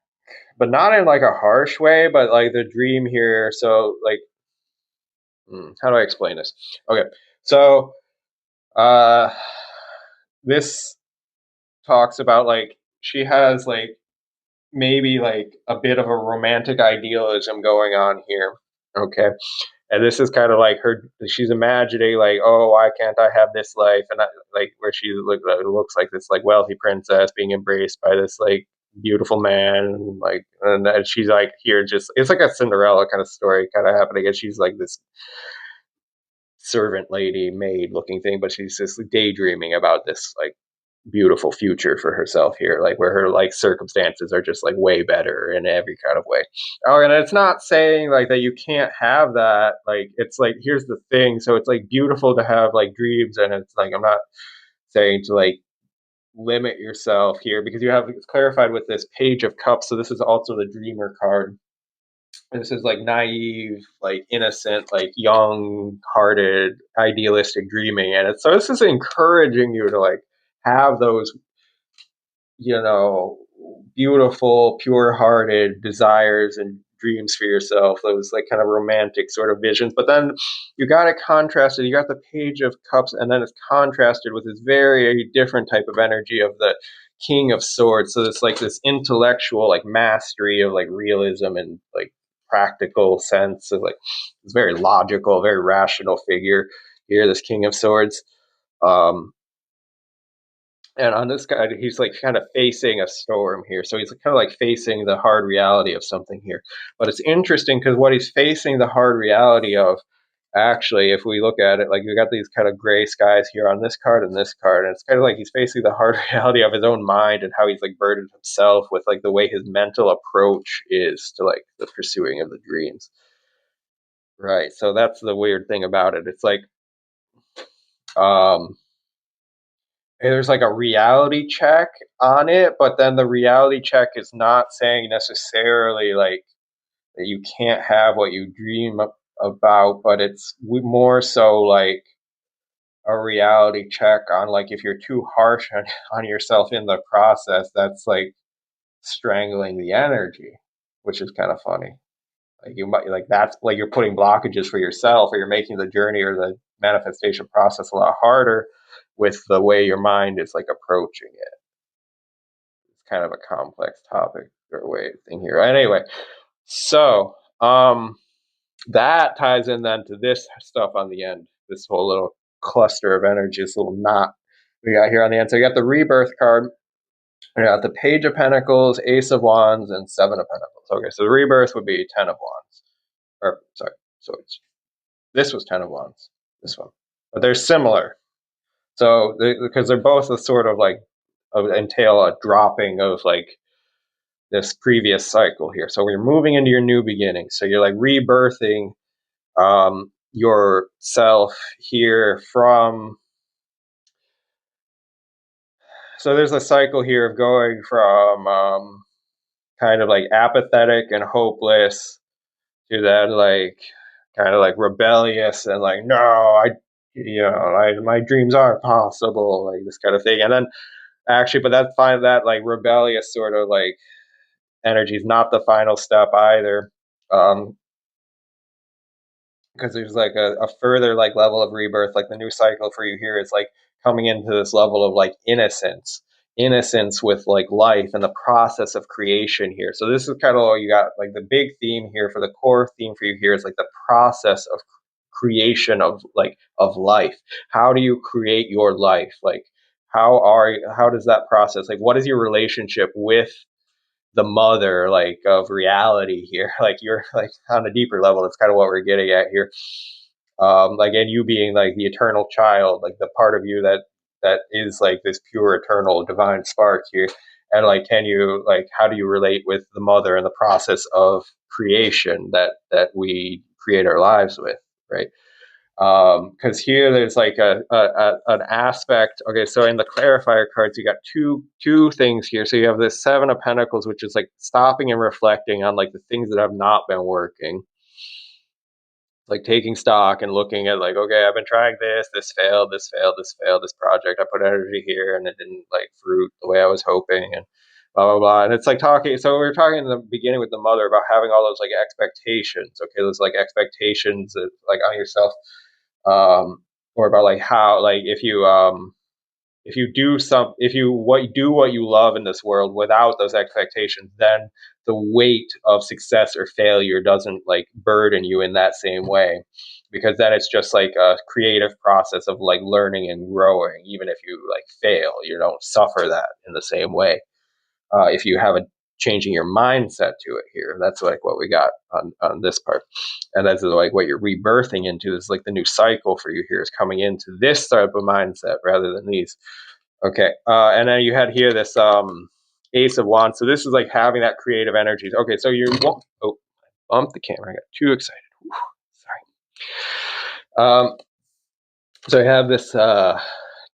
but not in like a harsh way, but like the dream here. So like, how do I explain this? Okay, so uh this talks about like she has like maybe like a bit of a romantic idealism going on here. Okay. And this is kind of like she's imagining like, oh, why can't I have this life? And like where she looks like this like wealthy princess being embraced by this like beautiful man, like, and she's like here, just it's like a Cinderella kind of story kind of happening, and she's like this servant lady maid looking thing, but she's just daydreaming about this like beautiful future for herself here, like where her like circumstances are just like way better in every kind of way. Oh, and it's not saying like that you can't have that. Like it's like, here's the thing. So it's like beautiful to have like dreams, and it's like I'm not saying to like limit yourself here, because you have, it's clarified with this Page of Cups. So this is also the Dreamer card. This is like naive, like innocent, like young-hearted, idealistic dreaming, and it's so this is encouraging you to like have those, you know, beautiful, pure-hearted desires and dreams for yourself, those like kind of romantic sort of visions. But then you got it contrasted. You got the Page of Cups, and then it's contrasted with this very different type of energy of the King of Swords. So it's like this intellectual like mastery of like realism and like practical sense of like this very logical, very rational figure here, this King of Swords. Um, and on this guy, he's like kind of facing a storm here. So he's kind of like facing the hard reality of something here. But it's interesting because what he's facing the hard reality of, actually, if we look at it, like we got these kind of gray skies here on this card and this card. And it's kind of like he's facing the hard reality of his own mind and how he's like burdened himself with like the way his mental approach is to like the pursuing of the dreams. Right. So that's the weird thing about it. It's like, um, there's like a reality check on it, but then the reality check is not saying necessarily like that you can't have what you dream about, but it's more so like a reality check on like if you're too harsh on yourself in the process, that's like strangling the energy, which is kind of funny. Like you might like that's like you're putting blockages for yourself, or you're making the journey or the manifestation process a lot harder with the way your mind is like approaching it. It's kind of a complex topic or way thing here. Anyway, so that ties in then to this stuff on the end. This whole little cluster of energy, this little knot we got here on the end. So you got the Rebirth card. We got the Page of Pentacles, Ace of Wands, and Seven of Pentacles. Okay, so the Rebirth would be Ten of Wands. Or sorry, so this was Ten of Wands. This one, but they're similar. So because they're both a sort of like entail a dropping of like this previous cycle here. So we're moving into your new beginning. So you're like rebirthing yourself here from. So there's a cycle here of going from kind of like apathetic and hopeless to then like kind of like rebellious and like, no, my dreams aren't possible, like this kind of thing. And then actually, but that's fine. That like rebellious sort of like energy is not the final step either. Um, because there's like a further like level of rebirth, like the new cycle for you here is like coming into this level of like innocence with like life and the process of creation here. So this is kind of all you got, like the big theme here for the core theme for you here is like the process of creation of like of life. How do you create your life? Like how does that process, like what is your relationship with the mother like of reality here? Like you're like on a deeper level, that's kind of what we're getting at here. Like, and you being like the eternal child, like the part of you that is like this pure eternal divine spark here. And like can you, like how do you relate with the mother and the process of creation that we create our lives with, right? Because here there's like an aspect. Okay, so in the clarifier cards, you got two things here. So you have this Seven of Pentacles, which is like stopping and reflecting on like the things that have not been working, like taking stock and looking at like, okay, I've been trying this failed, this project. I put energy here and it didn't like fruit the way I was hoping, and blah blah blah. And it's like talking. So we were talking in the beginning with the mother about having all those like expectations. Okay, those like expectations that, like on yourself, um, or about like how, like if you do some, if you what you love in this world without those expectations, then the weight of success or failure doesn't like burden you in that same way, because then it's just like a creative process of like learning and growing. Even if you like fail, you don't suffer that in the same way. If you have a changing your mindset to it here, that's like what we got on this part. And that's like what you're rebirthing into is like the new cycle for you here is coming into this type of mindset rather than these. Okay. And then you had here this Ace of Wands. So this is like having that creative energy. Okay, so you won't, oh, bumped the camera. I got too excited. Whew, sorry. So you have this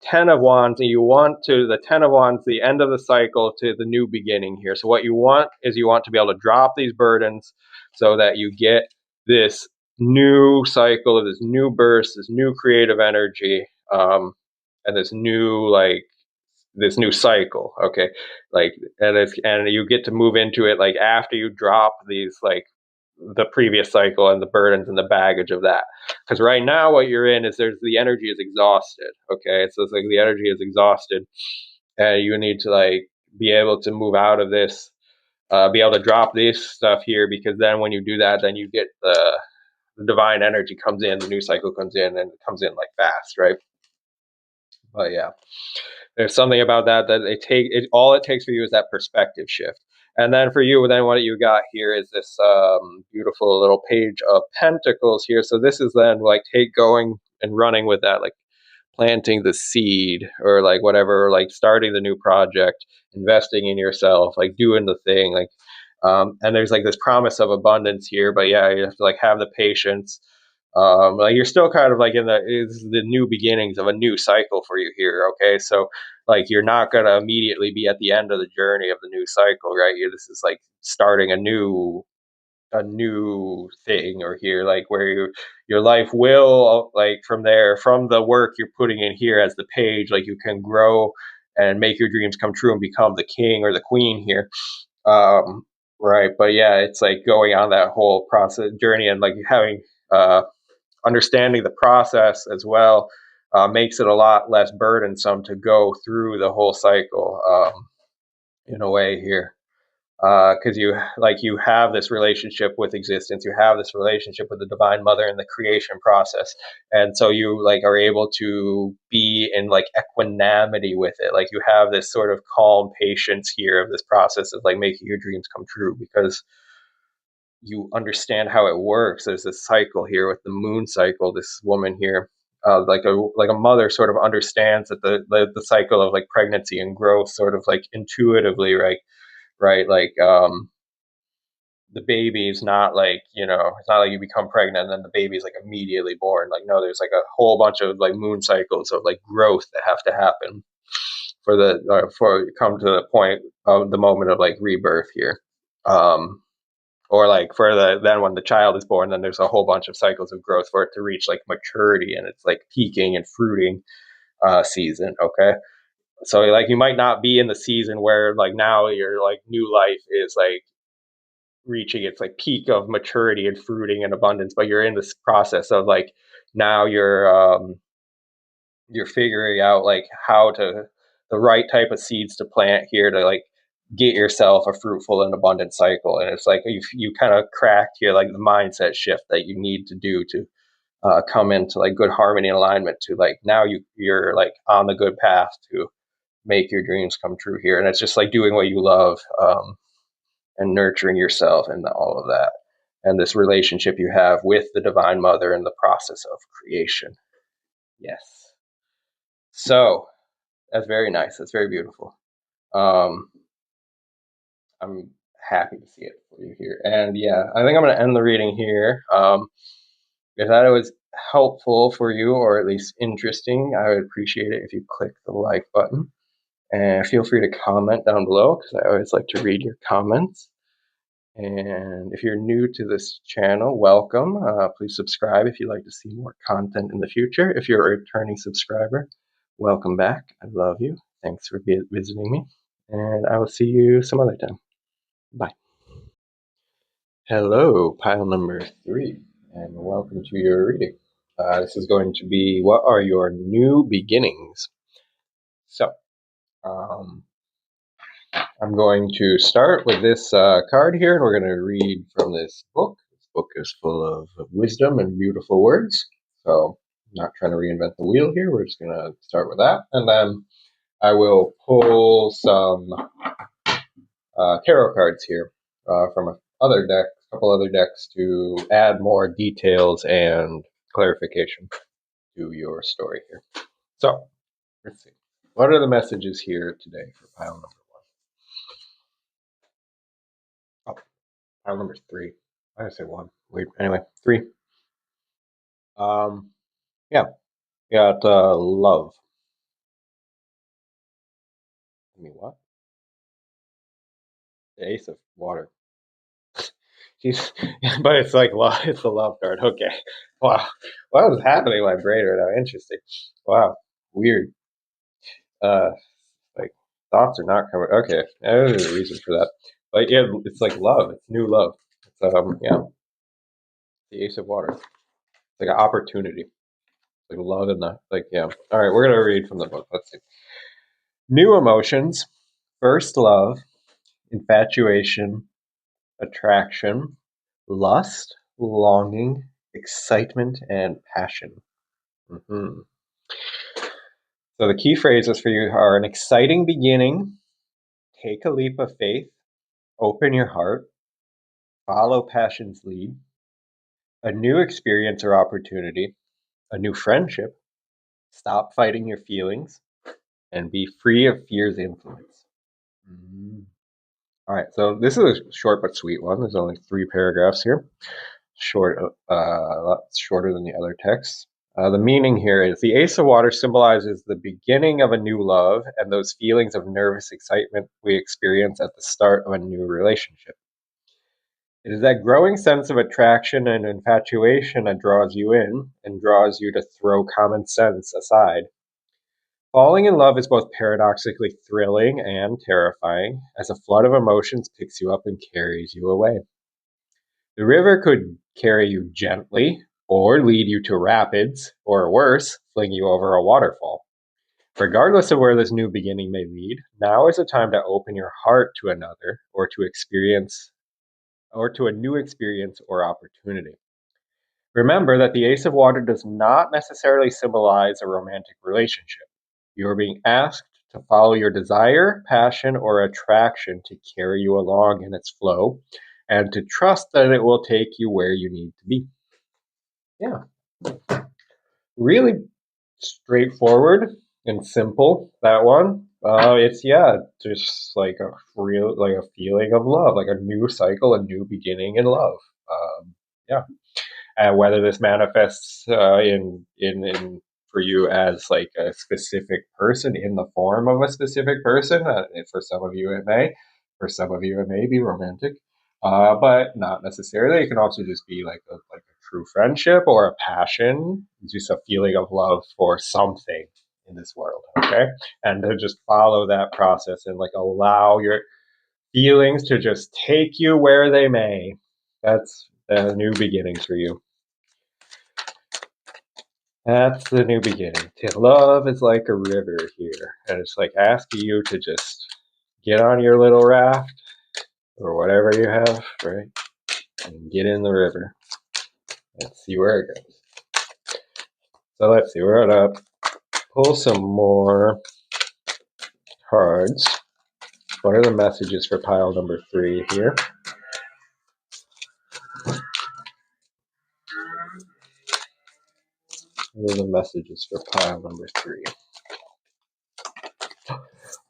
Ten of Wands, and you want to, the Ten of Wands, the end of the cycle to the new beginning here. So what you want is you want to be able to drop these burdens so that you get this new cycle, this new burst, this new creative energy, and this new cycle. Okay, like and you get to move into it like after you drop these like the previous cycle and the burdens and the baggage of that. Because right now what you're in is there's the energy is exhausted. Okay, so it's like the energy is exhausted, and you need to like be able to move out of this, be able to drop this stuff here, because then when you do that, then you get the divine energy comes in, the new cycle comes in, and it comes in like fast, right? But yeah, there's something about that all it takes for you is that perspective shift. And then for you, then what you got here is this beautiful little page of pentacles here. So this is then like going and running with that, like planting the seed or like whatever, like starting the new project, investing in yourself, like doing the thing, like and there's like this promise of abundance here. But yeah, you have to like have the patience. Like you're still kind of like in the new beginnings of a new cycle for you here. Okay, so like you're not gonna immediately be at the end of the journey of the new cycle, right? This is like starting a new thing, or here like where your life will like from there, from the work you're putting in here as the page, like you can grow and make your dreams come true and become the king or the queen here. um right, but yeah, it's like going on that whole process journey and like having understanding the process as well, makes it a lot less burdensome to go through the whole cycle, in a way here, because you have this relationship with existence, you have this relationship with the divine mother in the creation process, and so you like are able to be in like equanimity with it, like you have this sort of calm patience here of this process of like making your dreams come true, because you understand how it works. There's this cycle here with the moon cycle. This woman here, like a mother, sort of understands that the cycle of like pregnancy and growth, sort of like intuitively, right? Right, like the baby is not like, it's not like you become pregnant and then the baby is like immediately born. Like no, there's like a whole bunch of like moon cycles of like growth that have to happen for you come to the point of the moment of like rebirth here. Or like for then when the child is born, then there's a whole bunch of cycles of growth for it to reach like maturity and it's like peaking and fruiting season. Okay, So like you might not be in the season where like now your like new life is like reaching its like peak of maturity and fruiting and abundance, but you're in this process of like now you're figuring out like how to the right type of seeds to plant here to like get yourself a fruitful and abundant cycle. And it's like you kind of cracked your like the mindset shift that you need to do to come into like good harmony and alignment to like now you're like on the good path to make your dreams come true here. And it's just like doing what you love, and nurturing yourself and all of that, and this relationship you have with the divine mother in the process of creation. Yes. So that's very nice. That's very beautiful. um I'm happy to see it for you here. And yeah, I think I'm going to end the reading here. If that was helpful for you, or at least interesting, I would appreciate it if you click the like button. And feel free to comment down below, because I always like to read your comments. And if you're new to this channel, welcome. Please subscribe if you'd like to see more content in the future. If you're a returning subscriber, welcome back. I love you. Thanks for visiting me. And I will see you some other time. Bye. Hello, pile number 3, and welcome to your reading. This is going to be, what are your new beginnings? So, I'm going to start with this card here, and we're going to read from this book. This book is full of wisdom and beautiful words. So I'm not trying to reinvent the wheel here. We're just going to start with that. And then I will pull some tarot cards here from a couple other decks to add more details and clarification to your story here. So let's see. What are the messages here today for pile number 1? Oh, pile number 3. I say 1. Wait, anyway, 3. Yeah, got love. I mean, what? The Ace of Water. Jeez. But it's like love. It's the love card. Okay. Wow. What is happening in my brain right now? Interesting. Wow. Weird. Like thoughts are not coming. Okay, there's a reason for that. But yeah, it's like love. It's new love. It's yeah, the Ace of Water. It's like an opportunity. Like love and the like. Yeah. All right, we're gonna read from the book. Let's see. New emotions. First love, infatuation, attraction, lust, longing, excitement, and passion. Mm-hmm. So the key phrases for you are an exciting beginning, take a leap of faith, open your heart, follow passion's lead, a new experience or opportunity, a new friendship, stop fighting your feelings, and be free of fear's influence. Mm. All right, so this is a short but sweet one. There's only 3 paragraphs here. Short, lots shorter than the other texts. The meaning here is the Ace of Water symbolizes the beginning of a new love and those feelings of nervous excitement we experience at the start of a new relationship. It is that growing sense of attraction and infatuation that draws you in and draws you to throw common sense aside. Falling in love is both paradoxically thrilling and terrifying, as a flood of emotions picks you up and carries you away. The river could carry you gently, or lead you to rapids, or worse, fling you over a waterfall. Regardless of where this new beginning may lead, now is a time to open your heart to another, or to a new experience or opportunity. Remember that the Ace of Water does not necessarily symbolize a romantic relationship. You are being asked to follow your desire, passion, or attraction to carry you along in its flow, and to trust that it will take you where you need to be. Yeah. Really straightforward and simple, that one. It's just like a feeling of love, like a new cycle, a new beginning in love. Yeah. And whether this manifests in for you as like a specific person in the form of a specific person. For some of you it may, for some of you it may be romantic, but not necessarily. It can also just be like a true friendship or a passion, just a feeling of love for something in this world, okay? And to just follow that process and like allow your feelings to just take you where they may. That's the new beginning for you. That's the new beginning. Love is like a river here, and it's like asking you to just get on your little raft or whatever you have, right? And get in the river. Let's see where it goes. So let's see, we're gonna pull some more cards. What are the messages for pile number 3 here? What are the messages for pile number 3?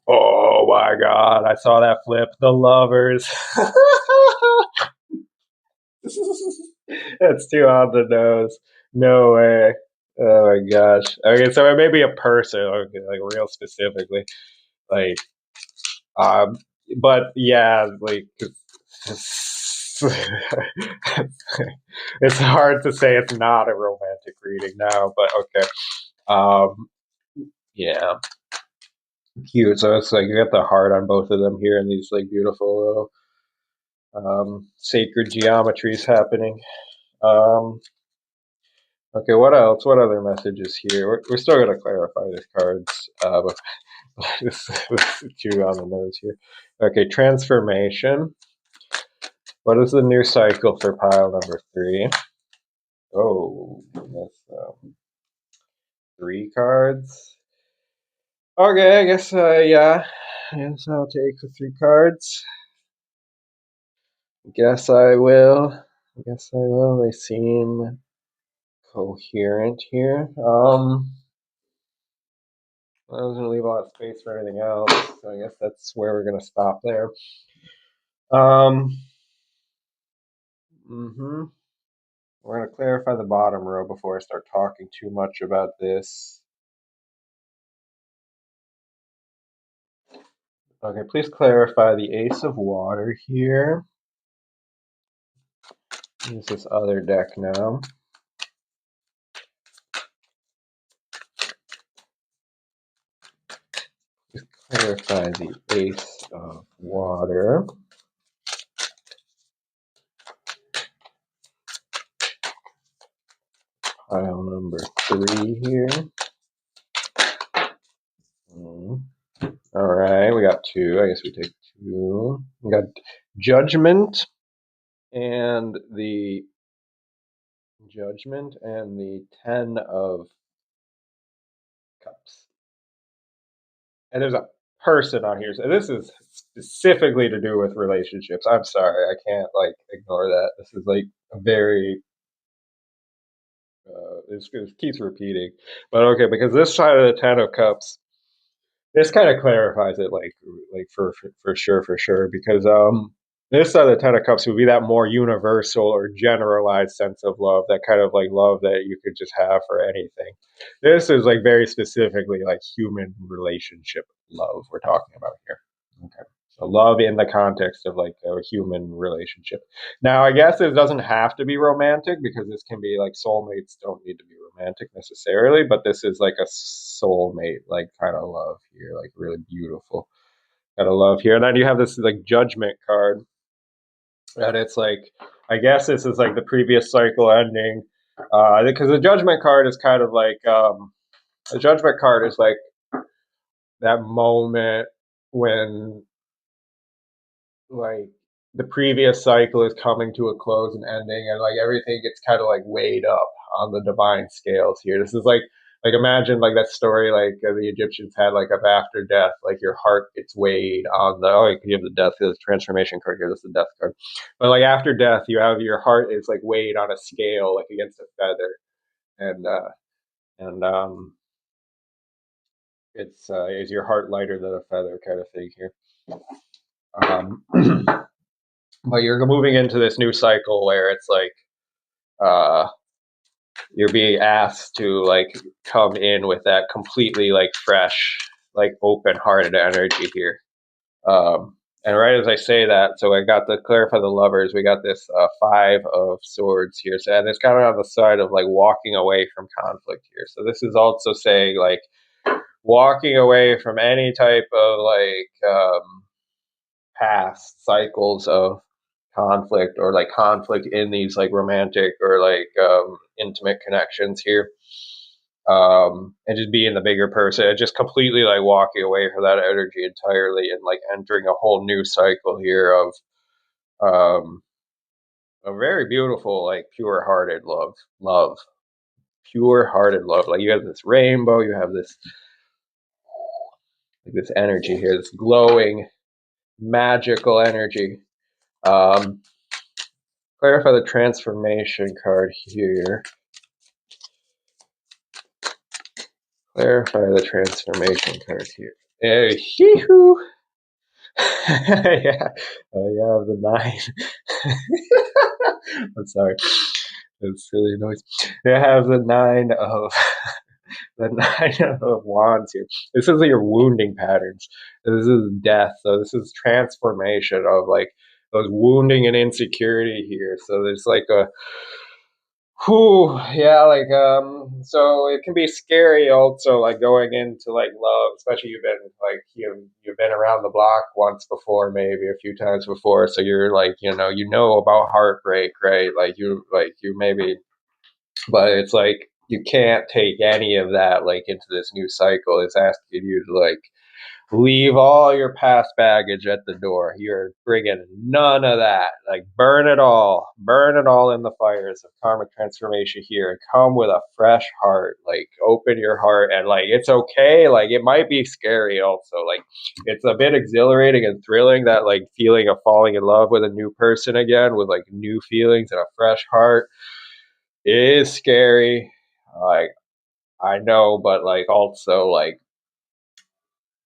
Oh my god, I saw that flip. The lovers. That's too on the nose. No way. Oh my gosh. Okay, so it may be a person, okay, like real specifically. Like, um, but yeah, like, it's hard to say it's not a romantic reading now, but okay. Um, yeah, cute. So it's like you got the heart on both of them here, and these like beautiful little sacred geometries happening. Okay, what else? What other messages here? We're still going to clarify these cards, but let's chew on the nose here. Okay, transformation. What is the new cycle for pile number 3? Oh, that's 3 cards. Okay, I guess, yeah. I guess I'll take the 3 cards. Guess I will. Guess I will. They seem coherent here. I was going to leave a lot of space for anything else, so I guess that's where we're going to stop there. We're going to clarify the bottom row before I start talking too much about this. Okay, please clarify the Ace of Water here. Use this other deck now. Please clarify the Ace of Water. Pile number 3 here. All right, we got 2. I guess we take 2. We got Judgment and the 10 of Cups. And there's a person on here. So this is specifically to do with relationships. I'm sorry, I can't like ignore that. This is like a very it keeps repeating. But okay, because this side of the 10 of Cups, this kind of clarifies it like for sure because this side of the 10 of Cups would be that more universal or generalized sense of love, that kind of like love that you could just have for anything. This is like very specifically like human relationship love we're talking about here. Okay. So love in the context of like a human relationship. Now, I guess it doesn't have to be romantic because this can be like soulmates don't need to be romantic necessarily, but this is like a soulmate like kind of love here, like really beautiful kind of love here. And then you have this like judgment card, and it's like I guess this is like the previous cycle ending, because the judgment card is kind of like the judgment card is like that moment when like the previous cycle is coming to a close and ending, and like everything gets kind of like weighed up on the divine scales here. This is like imagine like that story like the Egyptians had like of after death, like your heart gets weighed on the you have the death, the transformation card here. This is the death card, but like after death, you have your heart is like weighed on a scale like against a feather, and it's is your heart lighter than a feather kind of thing here. Um, but you're moving into this new cycle where it's like uh, you're being asked to like come in with that completely like fresh, like open-hearted energy here. And right as I say that, so I got to clarify the lovers. We got this 5 of Swords here, so and it's kind of on the side of like walking away from conflict here. So this is also saying like walking away from any type of past cycles of conflict, or like conflict in these like romantic or intimate connections here, and just being the bigger person and just completely like walking away from that energy entirely, and like entering a whole new cycle here of a very beautiful, like pure-hearted love, pure-hearted love. Like you have this rainbow, you have this like this energy here, this glowing, magical energy. Um, Clarify the transformation card here. Clarify the transformation card here. Hee-hoo! Yeah. Oh, yeah, the 9. I'm sorry. That's silly noise. They have the 9 of the 9 of wands here. This is your wounding patterns. This is death. So this is transformation of like those wounding and insecurity here. So there's like a whew, yeah, so it can be scary also, like going into like love, especially you've been around the block once before, maybe a few times before, so you're like, about heartbreak, right? You maybe, but it's like you can't take any of that like into this new cycle. It's asking you to like leave all your past baggage at the door. You're bringing none of that. Like burn it all in the fires of karmic transformation here, and come with a fresh heart. Like open your heart, and like it's okay. Like it might be scary also. Like it's a bit exhilarating and thrilling, that like feeling of falling in love with a new person again, with like new feelings and a fresh heart. It is scary. Like I know, but like also like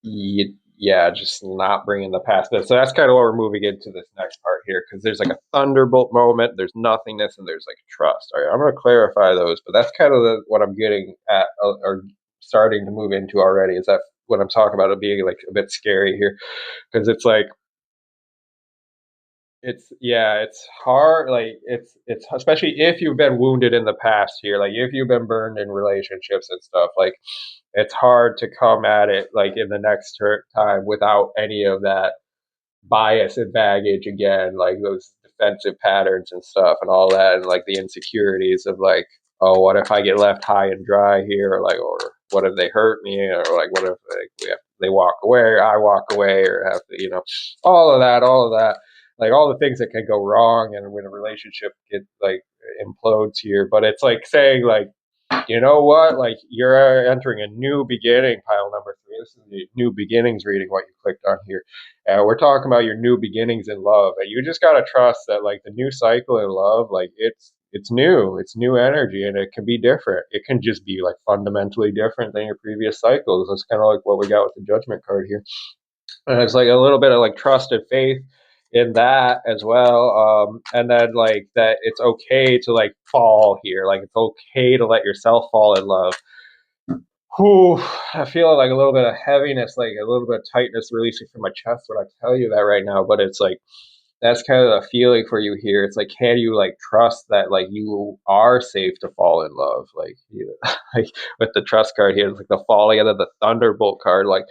yeah, just not bringing the past. So that's kind of what we're moving into this next part here, because there's like a thunderbolt moment, there's nothingness, and there's like trust. All right, I'm going to clarify those, but that's kind of what I'm getting at, or starting to move into already. Is that what I'm talking about? It being like a bit scary here, because it's like it's hard. Like it's especially if you've been wounded in the past here, like if you've been burned in relationships and stuff, like it's hard to come at it like in the next time without any of that bias and baggage again, like those defensive patterns and stuff and all that, and like the insecurities of like, oh, what if I get left high and dry here, or what if they hurt me, or like what if they walk away, or I walk away, or have to, all of that, like all the things that can go wrong, and when a relationship get like implodes here. But it's like saying like, you know what? Like you're entering a new beginning, pile number 3. This is the new beginnings reading, what you clicked on here. We're talking about your new beginnings in love. And you just gotta trust that like the new cycle in love, like it's new energy, and it can be different. It can just be like fundamentally different than your previous cycles. That's kind of like what we got with the judgment card here. And it's like a little bit of like trust and faith in that as well, and then like that it's okay to like fall here, like it's okay to let yourself fall in love. Whew, I feel like a little bit of heaviness, like a little bit of tightness releasing from my chest when I tell you that right now, but it's like that's kind of the feeling for you here. It's like, can you like trust that like you are safe to fall in love? Like with the trust card here, it's like the falling, and then the thunderbolt card, like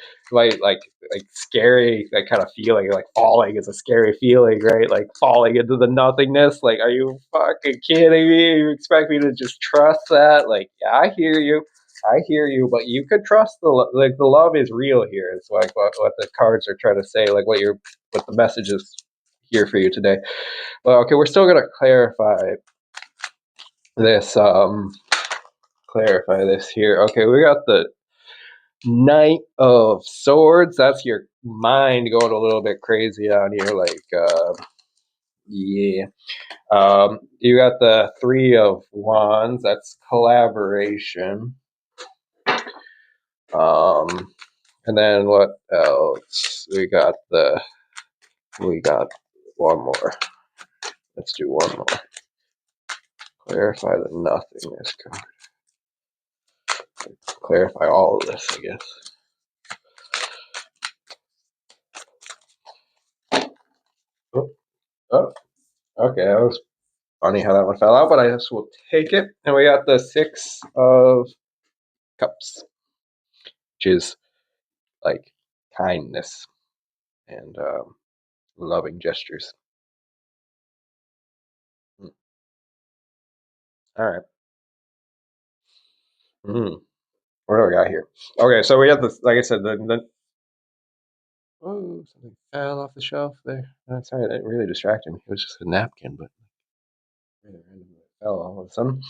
scary, that kind of feeling. Like falling is a scary feeling, right? Like falling into the nothingness. Like, are you fucking kidding me? You expect me to just trust that? Like, yeah, I hear you. I hear you, but you could trust the love is real here. It's like what the cards are trying to say, like what the message is here for you today. Well, okay, we're still gonna this clarify this here. Okay, we got the Knight of Swords. That's your mind going a little bit crazy on you, like yeah. You got the Three of Wands. That's collaboration. And then what else? We got one more. Let's do one more. Clarify the nothingness card. Clarify all of this, I guess. Oh, okay. That was funny how that one fell out, but I guess we'll take it. And we got the Six of Cups. which is like kindness and loving gestures. Mm. All right. Mm. What do we got here? Okay, so we have this. Like I said, the oh, something fell off the shelf there. Sorry, that really distracted me. It was just a napkin, but really randomly fell all of a sudden.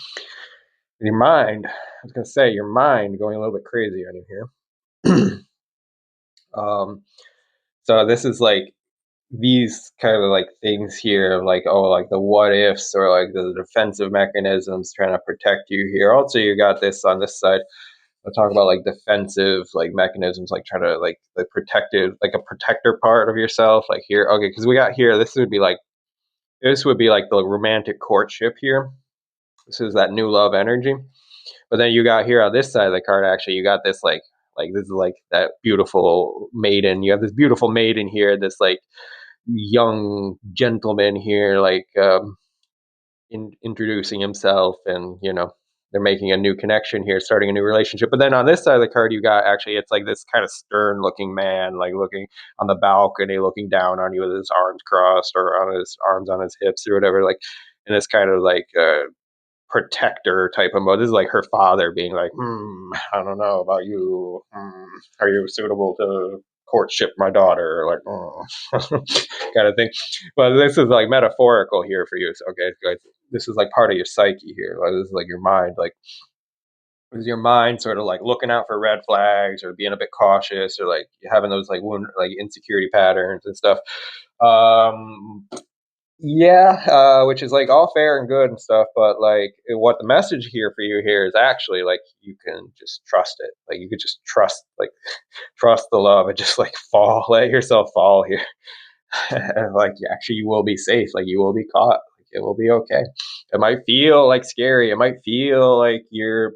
Your mind. I was gonna say your mind going a little bit crazy on you here. um, so this is like these kind of like things here, like oh, like the what ifs or like the defensive mechanisms trying to protect you here. Also, you got this on this side. I'll talk about like defensive like mechanisms, like trying to like the protective, like a protector part of yourself. Like here, okay, because we got here. This would be like the romantic courtship here. This is that new love energy. But then you got here on this side of the card, actually, you got this like this is like that beautiful maiden. You have this beautiful maiden here, this like young gentleman here, like introducing himself, and they're making a new connection here, starting a new relationship. But then on this side of the card, you got actually it's like this kind of stern looking man, like looking on the balcony, looking down on you with his arms crossed or on his arms on his hips or whatever, like in this kind of like protector type of mode. This is like her father being like, I don't know about you. Are you suitable to courtship my daughter? Like, kind of thing. But this is like metaphorical here for you. So, okay, guys, this is like part of your psyche here. Like, this is like your mind. Like, is your mind sort of like looking out for red flags or being a bit cautious or like having those like like insecurity patterns and stuff? Yeah, which is like all fair and good and stuff, but like what the message here for you here is actually like you can just trust it. Like you could just trust, like trust the love and just like fall, let yourself fall here. Like actually, you will be safe. Like you will be caught. Like it will be okay. It might feel like scary. It might feel like you're,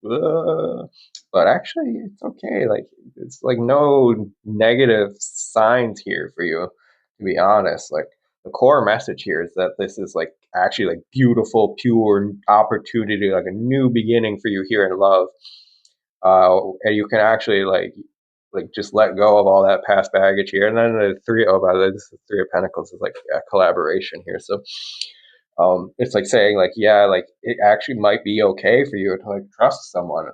but actually, it's okay. Like it's like no negative signs here for you. To be honest, like the core message here is that this is like actually like beautiful, pure opportunity, like a new beginning for you here in love. And you can actually like just let go of all that past baggage here. And then the three, oh, by the way, this is Three of Pentacles is like collaboration here. So it's like saying like, yeah, like it actually might be okay for you to like trust someone.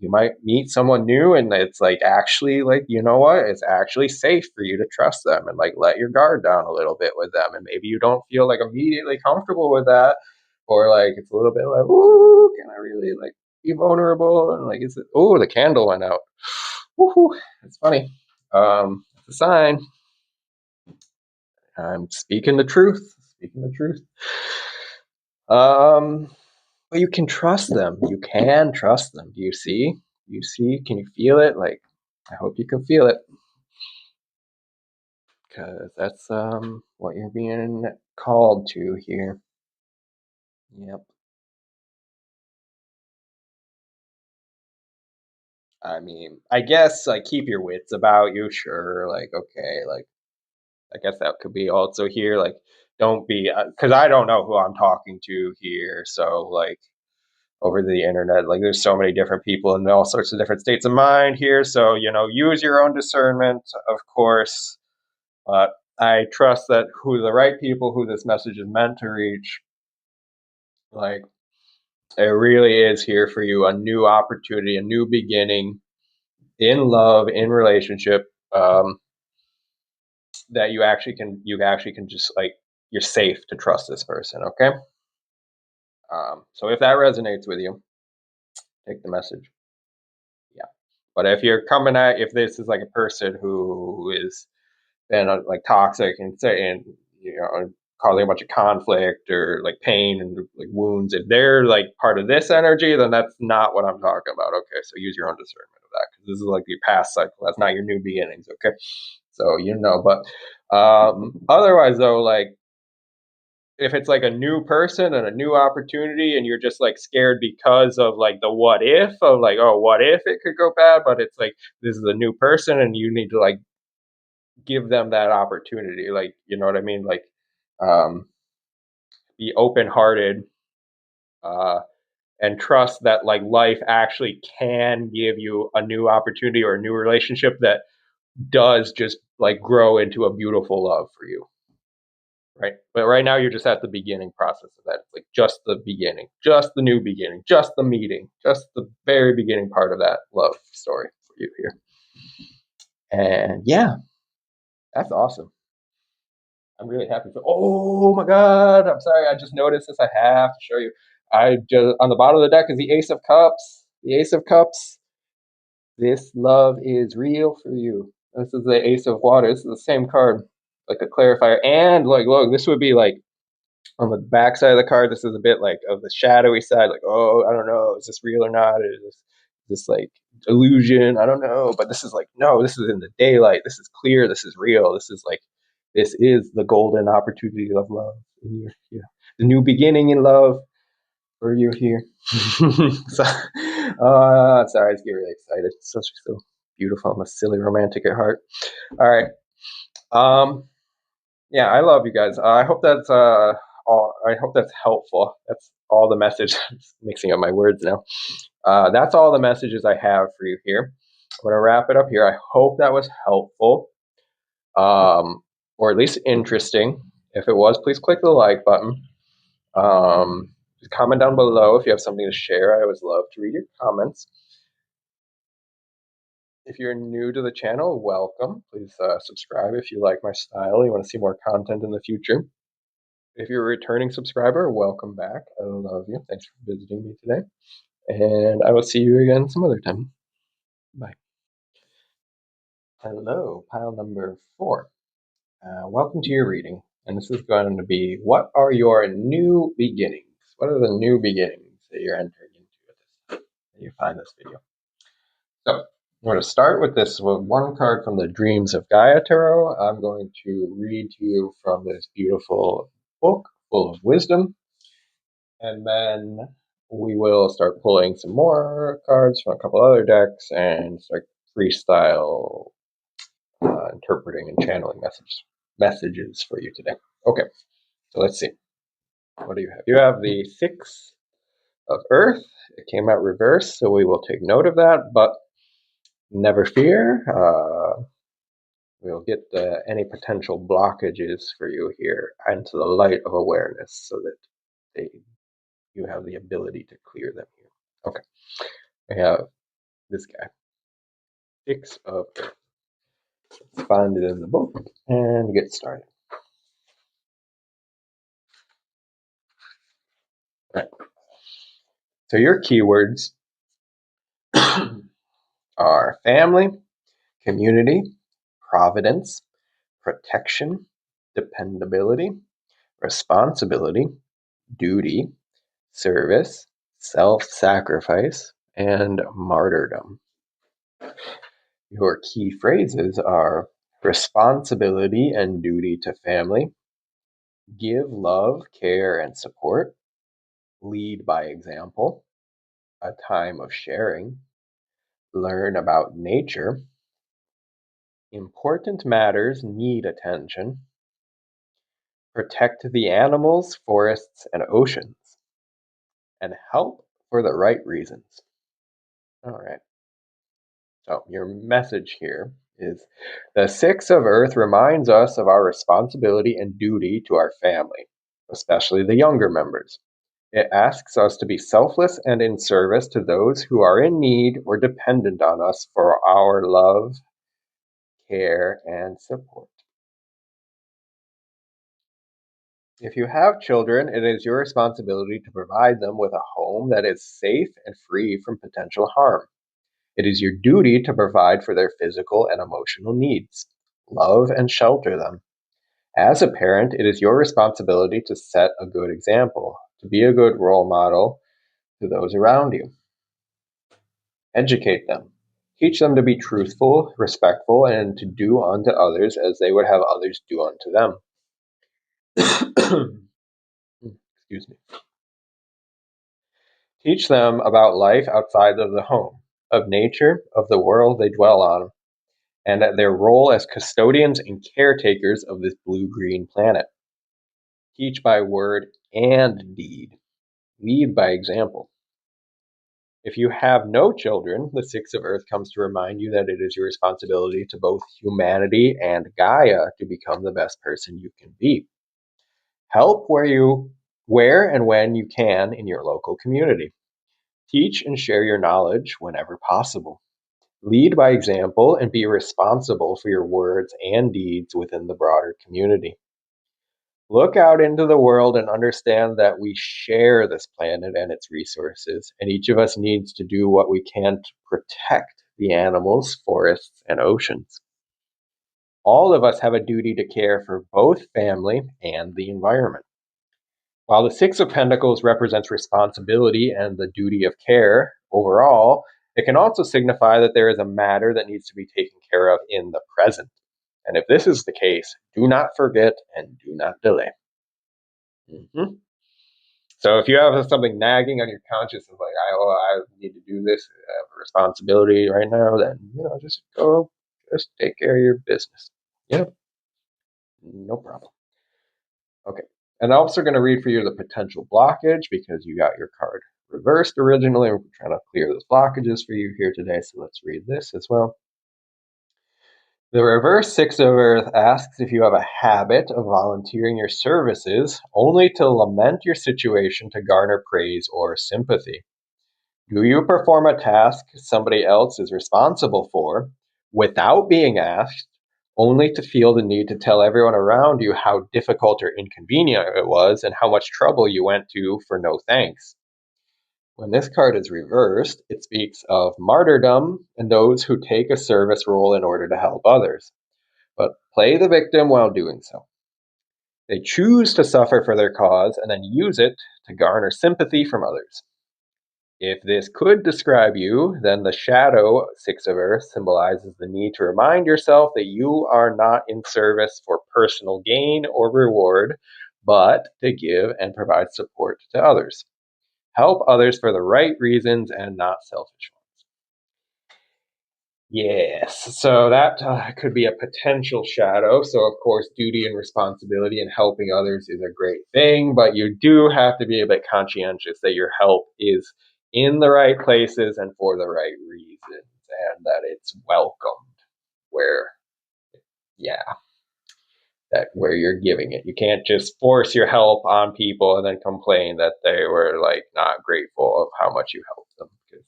You might meet someone new and it's like actually like, you know what, it's actually safe for you to trust them and like let your guard down a little bit with them. And maybe you don't feel like immediately comfortable with that, or like it's a little bit like, ooh, can I really like be vulnerable? And like, is it, oh, the candle went out. Woohoo, it's funny. It's a sign. I'm speaking the truth. Speaking the truth. Um, but you can trust them. You can trust them. Do you see? Do you see? Can you feel it? Like, I hope you can feel it, because that's what you're being called to here. Yep. I mean, I guess like keep your wits about you. Sure. Like, okay. Like, I guess that could be also here. Like, don't be because I don't know who I'm talking to here. So like over the internet. Like there's so many different people in all sorts of different states of mind here. So, use your own discernment, of course. But I trust that who the right people who this message is meant to reach, like it really is here for you, a new opportunity, a new beginning in love, in relationship, that you actually can just like you're safe to trust this person, okay? So if that resonates with you, take the message. Yeah. But if this is like a person who is then like toxic and say and causing a bunch of conflict or like pain and like wounds, if they're like part of this energy, then that's not what I'm talking about. Okay, so use your own discernment of that because this is like your past cycle. That's not your new beginnings. Okay, so but otherwise though, like if it's like a new person and a new opportunity and you're just like scared because of like the what if of like, oh, what if it could go bad, but it's like this is a new person and you need to like give them that opportunity, like you know what I mean, like um be open hearted, uh and trust that like life actually can give you a new opportunity or a new relationship that does just like grow into a beautiful love for you. Right. But right now you're just at the beginning process of that. It's like just the beginning, just the new beginning, just the meeting, just the very beginning part of that love story for you here. And yeah, that's awesome. I'm really happy for. Oh my God! I'm sorry. I just noticed this. I have to show you. I just on the bottom of the deck is the Ace of Cups. The Ace of Cups. This love is real for you. This is the Ace of Water. This is the same card, like a clarifier. And like, look, this would be like on the back side of the card. This is a bit like of the shadowy side. Like, oh, I don't know, is this real or not? Is this like illusion? I don't know. But this is like, no, this is in the daylight. This is clear. This is real. This is like, this is the golden opportunity of love in your, the new beginning in love for you here. So, sorry, I just get really excited. It's so beautiful. I'm a silly romantic at heart. All right. Yeah, I love you guys. I hope that's all. I hope that's helpful. That's all the message. I'm just mixing up my words now. That's all the messages I have for you here. I'm gonna wrap it up here. I hope that was helpful, or at least interesting. If it was, please click the like button. Just comment down below if you have something to share. I always love to read your comments. If you're new to the channel, welcome. Please subscribe if you like my style. You want to see more content in the future. If you're a returning subscriber, welcome back. I love you. Thanks for visiting me today. And I will see you again some other time. Bye. Hello, pile number 4. Welcome to your reading. And this is going to be, what are your new beginnings? What are the new beginnings that you're entering into when you find this video? So I'm going to start with this one card from the Dreams of Gaia Tarot. I'm going to read to you from this beautiful book full of wisdom. And then we will start pulling some more cards from a couple other decks and start freestyle interpreting and channeling messages for you today. Okay, so let's see. What do you have? You have the 6 of Earth. It came out reversed, so we will take note of that, but never fear. We'll get any potential blockages for you here into the light of awareness so that you have the ability to clear them here. Okay. We have this guy. 6 of Earth. Let's find it in the book and get started. All right. So your keywords are family, community, providence, protection, dependability, responsibility, duty, service, self-sacrifice, and martyrdom. Your key phrases are responsibility and duty to family, give love, care, and support, lead by example, a time of sharing, learn about nature, important matters need attention, protect the animals, forests, and oceans, and help for the right reasons. All right. So your message here is the 6 of Earth reminds us of our responsibility and duty to our family, especially the younger members. It asks us to be selfless and in service to those who are in need or dependent on us for our love, care, and support. If you have children, it is your responsibility to provide them with a home that is safe and free from potential harm. It is your duty to provide for their physical and emotional needs, love and shelter them. As a parent, it is your responsibility to set a good example, to be a good role model to those around you. Educate them. Teach them to be truthful, respectful, and to do unto others as they would have others do unto them. Excuse me. Teach them about life outside of the home, of nature, of the world they dwell on, and their role as custodians and caretakers of this blue-green planet. Teach by word and deed. Lead by example. If you have no children, the Six of Earth comes to remind you that it is your responsibility to both humanity and Gaia to become the best person you can be. Help where and when you can in your local community. Teach and share your knowledge whenever possible. Lead by example and be responsible for your words and deeds within the broader community. Look out into the world and understand that we share this planet and its resources, and each of us needs to do what we can to protect the animals, forests, and oceans. All of us have a duty to care for both family and the environment. While the Six of Pentacles represents responsibility and the duty of care overall, it can also signify that there is a matter that needs to be taken care of in the present. And if this is the case, do not forget and do not delay. Mm-hmm. So if you have something nagging on your conscience of like, I need to do this, I have a responsibility right now, then, just take care of your business. No problem. Okay. And I'm also going to read for you the potential blockage because you got your card reversed originally. We're trying to clear those blockages for you here today. So let's read this as well. The reverse Six of Earth asks if you have a habit of volunteering your services only to lament your situation to garner praise or sympathy. Do you perform a task somebody else is responsible for without being asked, only to feel the need to tell everyone around you how difficult or inconvenient it was and how much trouble you went to for no thanks? When this card is reversed, it speaks of martyrdom and those who take a service role in order to help others, but play the victim while doing so. They choose to suffer for their cause and then use it to garner sympathy from others. If this could describe you, then the shadow Six of Earth symbolizes the need to remind yourself that you are not in service for personal gain or reward, but to give and provide support to others. Help others for the right reasons and not selfish ones. Yes, so that could be a potential shadow. So, of course, duty and responsibility and helping others is a great thing, but you do have to be a bit conscientious that your help is in the right places and for the right reasons, and that it's welcomed where, yeah, that where you're giving it. You can't just force your help on people and then complain that they were like not grateful of how much you helped them, because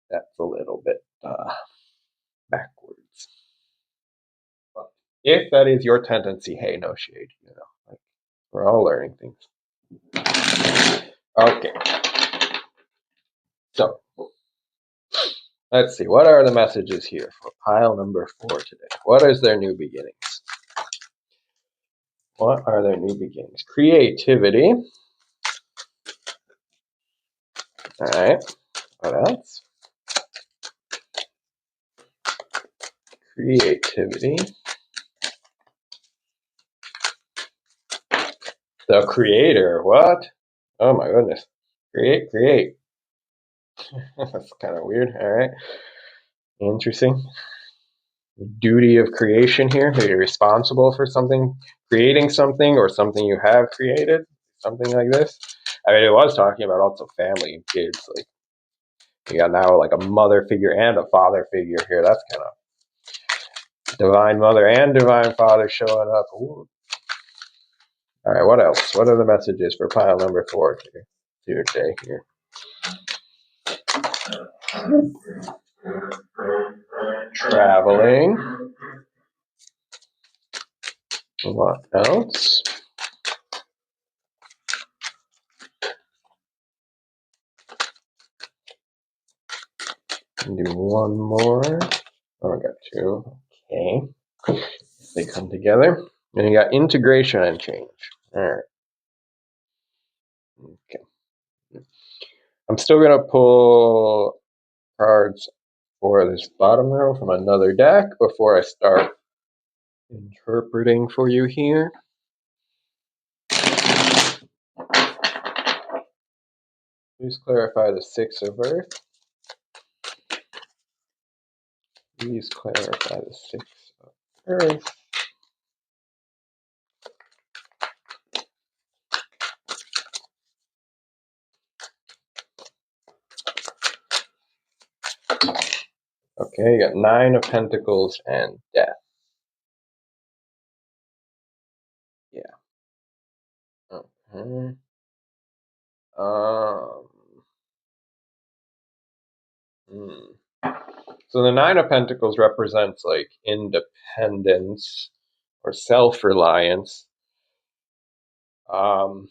that's a little bit backwards. But if that is your tendency, hey, no shade, like we're all learning things. Okay. So let's see, what are the messages here for pile number 4 today? What is their new beginnings? What are their new beginnings? Creativity. All right. What else? Creativity. The creator. What? Oh my goodness. Create. That's kind of weird. All right. Interesting. Duty of creation here. That you're responsible for something, creating something, or something you have created. Something like this. I mean, it was talking about also family and kids. Like, you got now like a mother figure and a father figure here. That's kind of divine mother and divine father showing up. Ooh. All right, what else? What are the messages for pile number 4 today here? Traveling. What else? Do one more. Oh, I got 2. Okay. They come together. And you got integration and change. All right. Okay. I'm still going to pull cards for this bottom row from another deck before I start interpreting for you here. Please clarify the Six of Earth. Please clarify the Six of Earth. Okay, you got Nine of Pentacles and Death. Yeah. Okay. Um, hmm. So the Nine of Pentacles represents like independence or self-reliance. And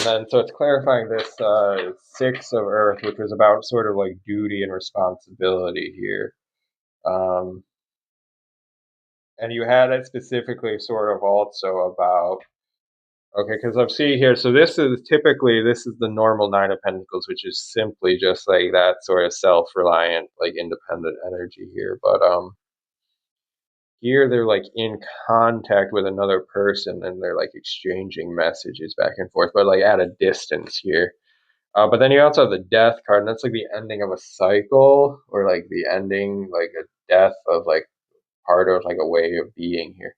then so it's clarifying this Six of Earth, which was about sort of like duty and responsibility here. And you had it specifically sort of also about, okay, because I'm seeing here, so this is the normal Nine of Pentacles, which is simply just like that sort of self-reliant, like independent energy here. But here they're like in contact with another person and they're like exchanging messages back and forth, but like at a distance here. But then you also have the Death card, and that's like the ending of a cycle, or like the ending, like a death of like part of like a way of being here.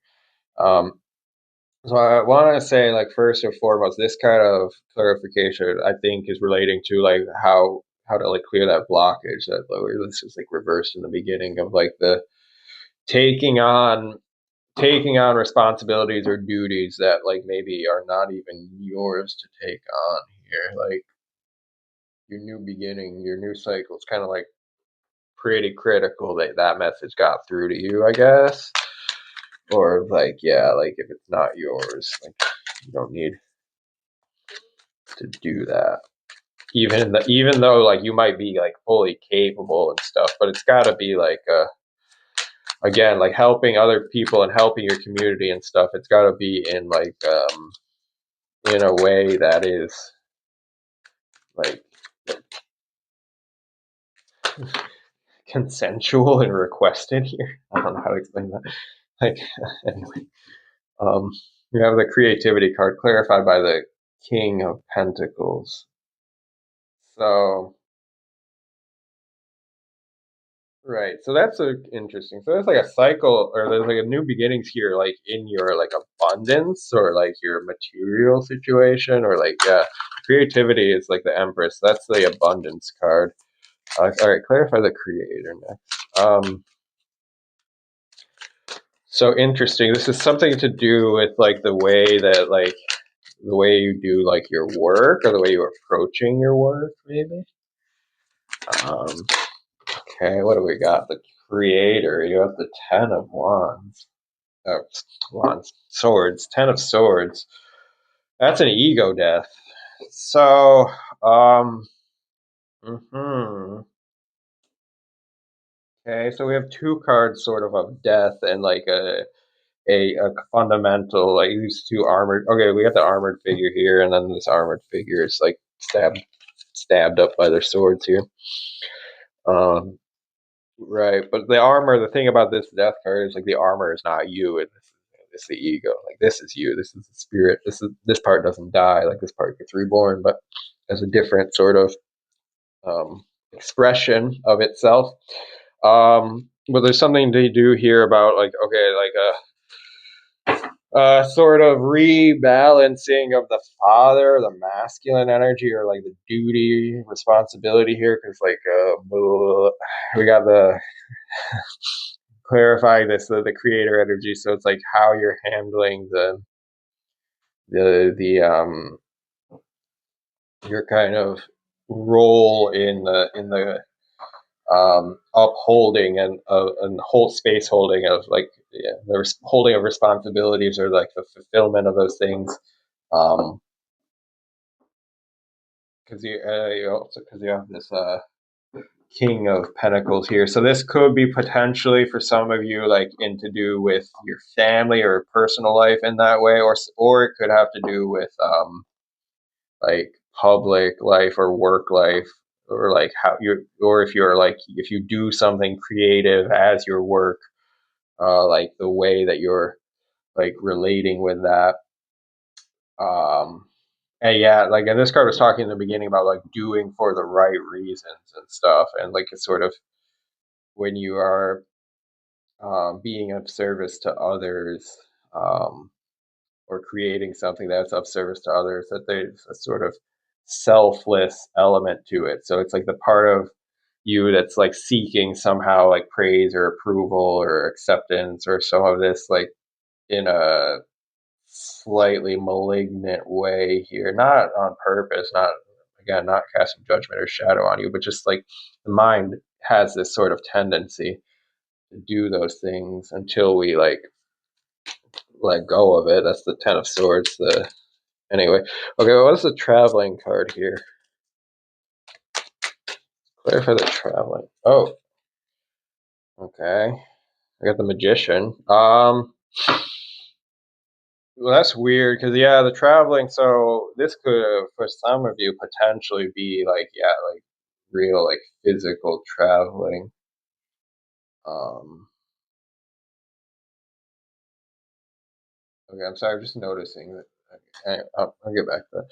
So I want to say, like, first and foremost, this kind of clarification I think is relating to like how to like clear that blockage that like, this is like reversed in the beginning of like the taking on taking on responsibilities or duties that like maybe are not even yours to take on here. Like your new beginning, your new cycle. It's kind of like pretty critical that that message got through to you, I guess. Or like, yeah, like if it's not yours, like you don't need to do that. Even though like you might be like fully capable and stuff, but it's got to be like again, like helping other people and helping your community and stuff. It's got to be in like in a way that is like consensual and requested here. I don't know how to explain that. Like anyway, um, you have the creativity card clarified by the King of Pentacles. So right, so that's interesting. So there's like a cycle, or there's like a new beginnings here, like in your like abundance or like your material situation, or like yeah, creativity is like the Empress. That's the abundance card. All right, clarify the Creator next. So interesting. This is something to do with like the way that like the way you do like your work or the way you're approaching your work, maybe. Um, okay, what do we got? The Creator. You have the Ten of Wands. Oh, Wands. Swords. Ten of Swords. That's an ego death. So, hmm okay, so we have two cards sort of death and like a fundamental, like these two armored. Okay, we got the armored figure here, and then this armored figure is like stabbed up by their swords here. Um, right, but the armor. The thing about this death card is like the armor is not you. It's the ego. Like this is you. This is the spirit. This part doesn't die. Like this part gets reborn, but as a different sort of expression of itself. But there's something to do here about like okay, like sort of rebalancing of the father, the masculine energy, or like the duty, responsibility here, because like we got the clarifying this the creator energy, so it's like how you're handling the your kind of role in the upholding and whole space holding of like yeah, the holding of responsibilities or like the fulfillment of those things. Um, because you also because you have this King of Pentacles here, so this could be potentially for some of you like in to do with your family or personal life in that way, or it could have to do with like public life or work life, or like how you or if you're like if you do something creative as your work, like the way that you're like relating with that. Um, and yeah, like and this card was talking in the beginning about like doing for the right reasons and stuff, and like it's sort of when you are being of service to others, um, or creating something that's of service to others, that there's a sort of selfless element to it. So it's like the part of you that's like seeking somehow like praise or approval or acceptance or some of this like in a slightly malignant way here, not on purpose, not again, not casting judgment or shadow on you, but just like the mind has this sort of tendency to do those things until we like let go of it. That's the Ten of Swords. The anyway. Okay, well, what's the traveling card here? Clarify the traveling. Oh, okay. I got the Magician. Well, that's weird because yeah, the traveling. So this could, for some of you, potentially be like yeah, like real like physical traveling. Okay, I'm sorry, I'm just noticing that. Okay, I'll get back to that.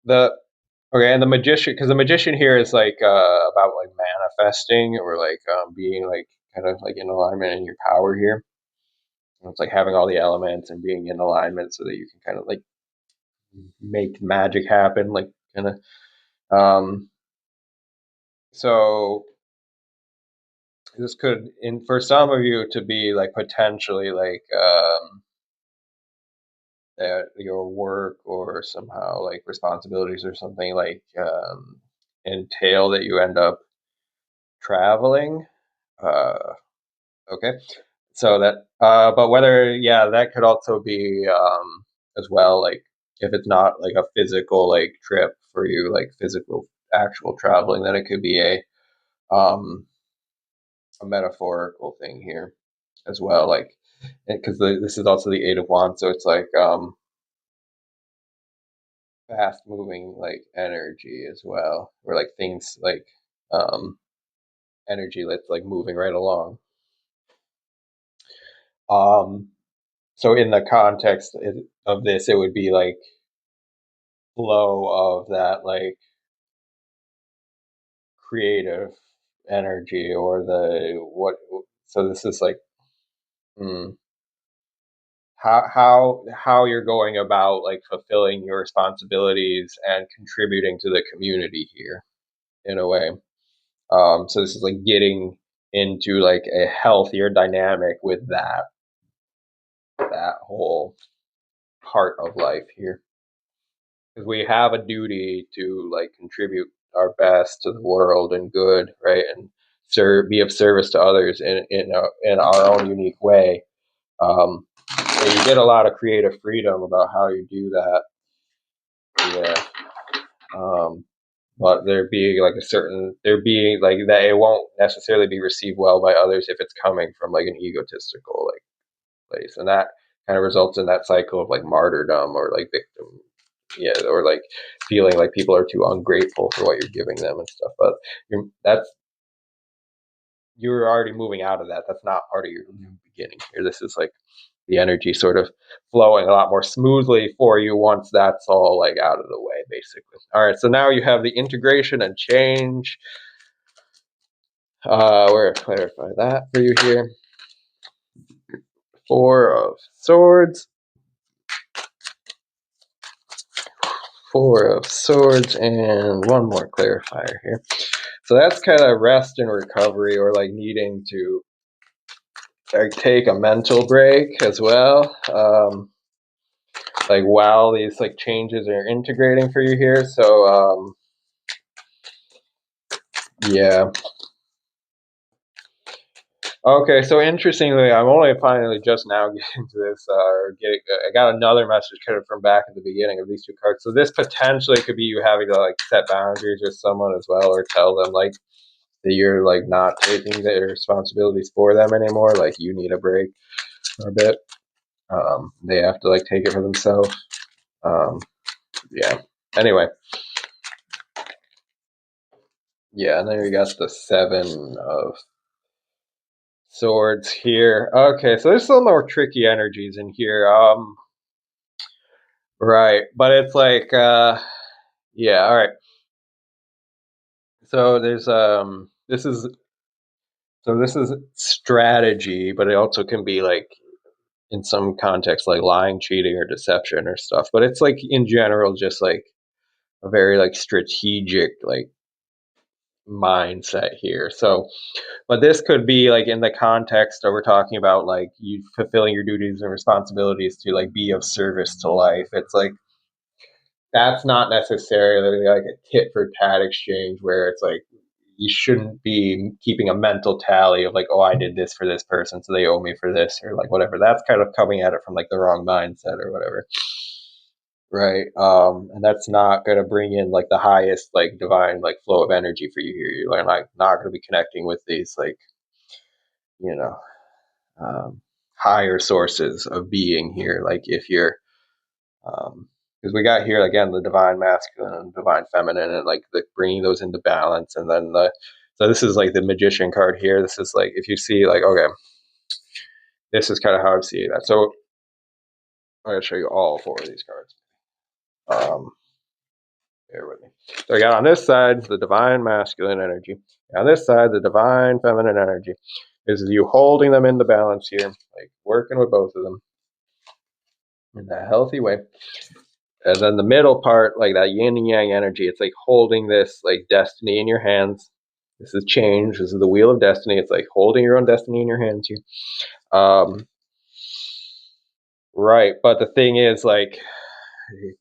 The okay, and the magician, because the magician here is like about like manifesting or like being like kind of like in alignment in your power here. And it's like having all the elements and being in alignment so that you can kind of like make magic happen, like kind of. So this could, in for some of you, to be like potentially like your work or somehow like responsibilities or something like entail that you end up traveling. Uh, okay, so that but whether yeah, that could also be as well like if it's not like a physical like trip for you, like physical actual traveling, then it could be a metaphorical thing here as well, like because this is also the Eight of Wands, so it's like fast moving like energy as well, or like things like um energy that's like moving right along. um so in the context of this, it would be like flow of that like creative energy or the what. So this is like hmm, how you're going about like fulfilling your responsibilities and contributing to the community here in a way. So this is like getting into like a healthier dynamic with that whole part of life here, because we have a duty to like contribute our best to the world and good, right, and serve, be of service to others in our own unique way. So you get a lot of creative freedom about how you do that. Yeah. Um, but there being like a certain there being like that it won't necessarily be received well by others if it's coming from like an egotistical like place, and that kind of results in that cycle of like martyrdom or like victim, yeah, or like feeling like people are too ungrateful for what you're giving them and stuff. But you're already moving out of that. That's not part of your new beginning here. This is like the energy sort of flowing a lot more smoothly for you once that's all like out of the way, basically. All right, so now you have the integration and change. We're gonna clarify that for you here. Four of Swords. Four of Swords, and one more clarifier here. So that's kind of rest and recovery, or like needing to like take a mental break as well. Like while these like changes are integrating for you here. So yeah. Okay, so interestingly, I'm only finally just now getting to this. I got another message kind of from back at the beginning of these two cards. So this potentially could be you having to like set boundaries with someone as well, or tell them like that you're like not taking their responsibilities for them anymore. Like you need a break for a bit. They have to like take it for themselves. Um, yeah. Anyway, yeah, and then we got the Seven of Swords here. Okay, so there's some more tricky energies in here. Right, but it's like yeah, all right. So there's this is strategy, but it also can be like in some context like lying, cheating, or deception or stuff. But it's like in general just like a very like strategic like mindset here. So, but this could be like in the context of we're talking about like you fulfilling your duties and responsibilities to like be of service to life. It's like that's not necessarily like a tit for tat exchange where it's like you shouldn't be keeping a mental tally of like, oh, I did this for this person, so they owe me for this, or like whatever. That's kind of coming at it from like the wrong mindset or whatever. Right. And that's not going to bring in like the highest like divine like flow of energy for you here. You're like not going to be connecting with these like, you know, higher sources of being here. Like if you're, because we got here again the divine masculine and divine feminine, and like the bringing those into balance, and then the so this is like the magician card here. This is like if you see like okay, this is kind of how I'm seeing that. So I'm going to show you all four of these cards. Bear with me. So I got on this side the divine masculine energy. On this side, the divine feminine energy. This is you holding them into balance here, like working with both of them in a healthy way. And then the middle part, like that yin and yang energy, it's like holding this like destiny in your hands. This is change. This is the wheel of destiny. It's like holding your own destiny in your hands here. Right. But the thing is, like,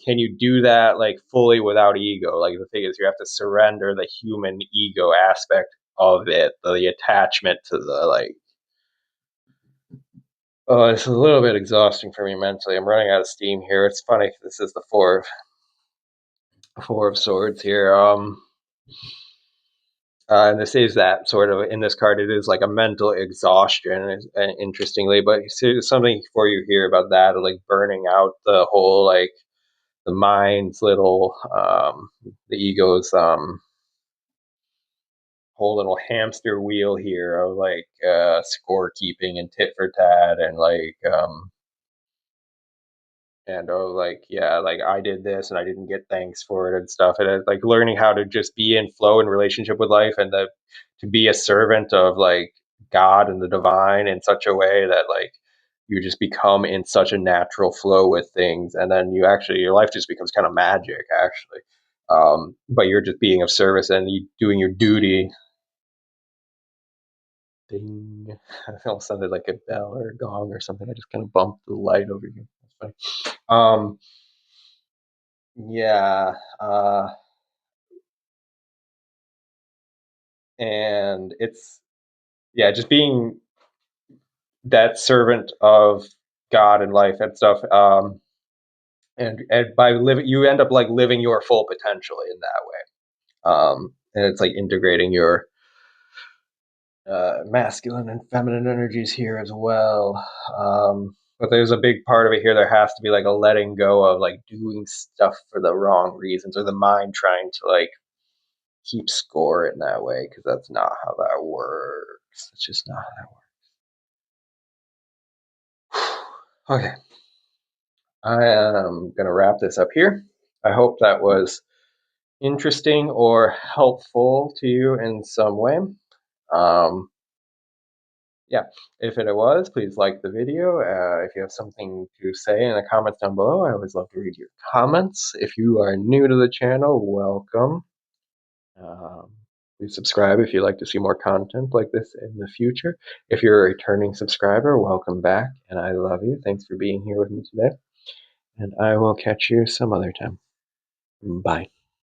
can you do that like fully without ego? Like the thing is you have to surrender the human ego aspect of it, the attachment to the like oh, it's a little bit exhausting for me mentally. I'm running out of steam here. It's funny, this is the four of swords here. And this is that sort of in this card. It is like a mental exhaustion, interestingly, but something for you here about that, like burning out the whole like the mind's little the ego's whole little hamster wheel here of like scorekeeping and tit for tat and like and oh like yeah like I did this and I didn't get thanks for it and stuff, and it's like learning how to just be in flow in relationship with life, and to be a servant of like God and the divine in such a way that like you just become in such a natural flow with things, and then you actually your life just becomes kind of magic actually, but you're just being of service and you doing your duty. Ding. I almost sounded like a bell or a gong or something. I just kind of bumped the light over here. That's funny. Yeah. And it's, yeah, just being that servant of God and life and stuff. And by living, you end up like living your full potential in that way. And it's like integrating your masculine and feminine energies here as well. But there's a big part of it here. There has to be like a letting go of like doing stuff for the wrong reasons, or the mind trying to like keep score in that way, because that's not how that works. It's just not how that works. Okay, I am gonna wrap this up here. I hope that was interesting or helpful to you in some way. Um, yeah, if it was, please like the video. If you have something to say in the comments down below, I always love to read your comments. If you are new to the channel, welcome. Please subscribe if you'd like to see more content like this in the future. If you're a returning subscriber, welcome back, and I love you. Thanks for being here with me today, and I will catch you some other time. Bye.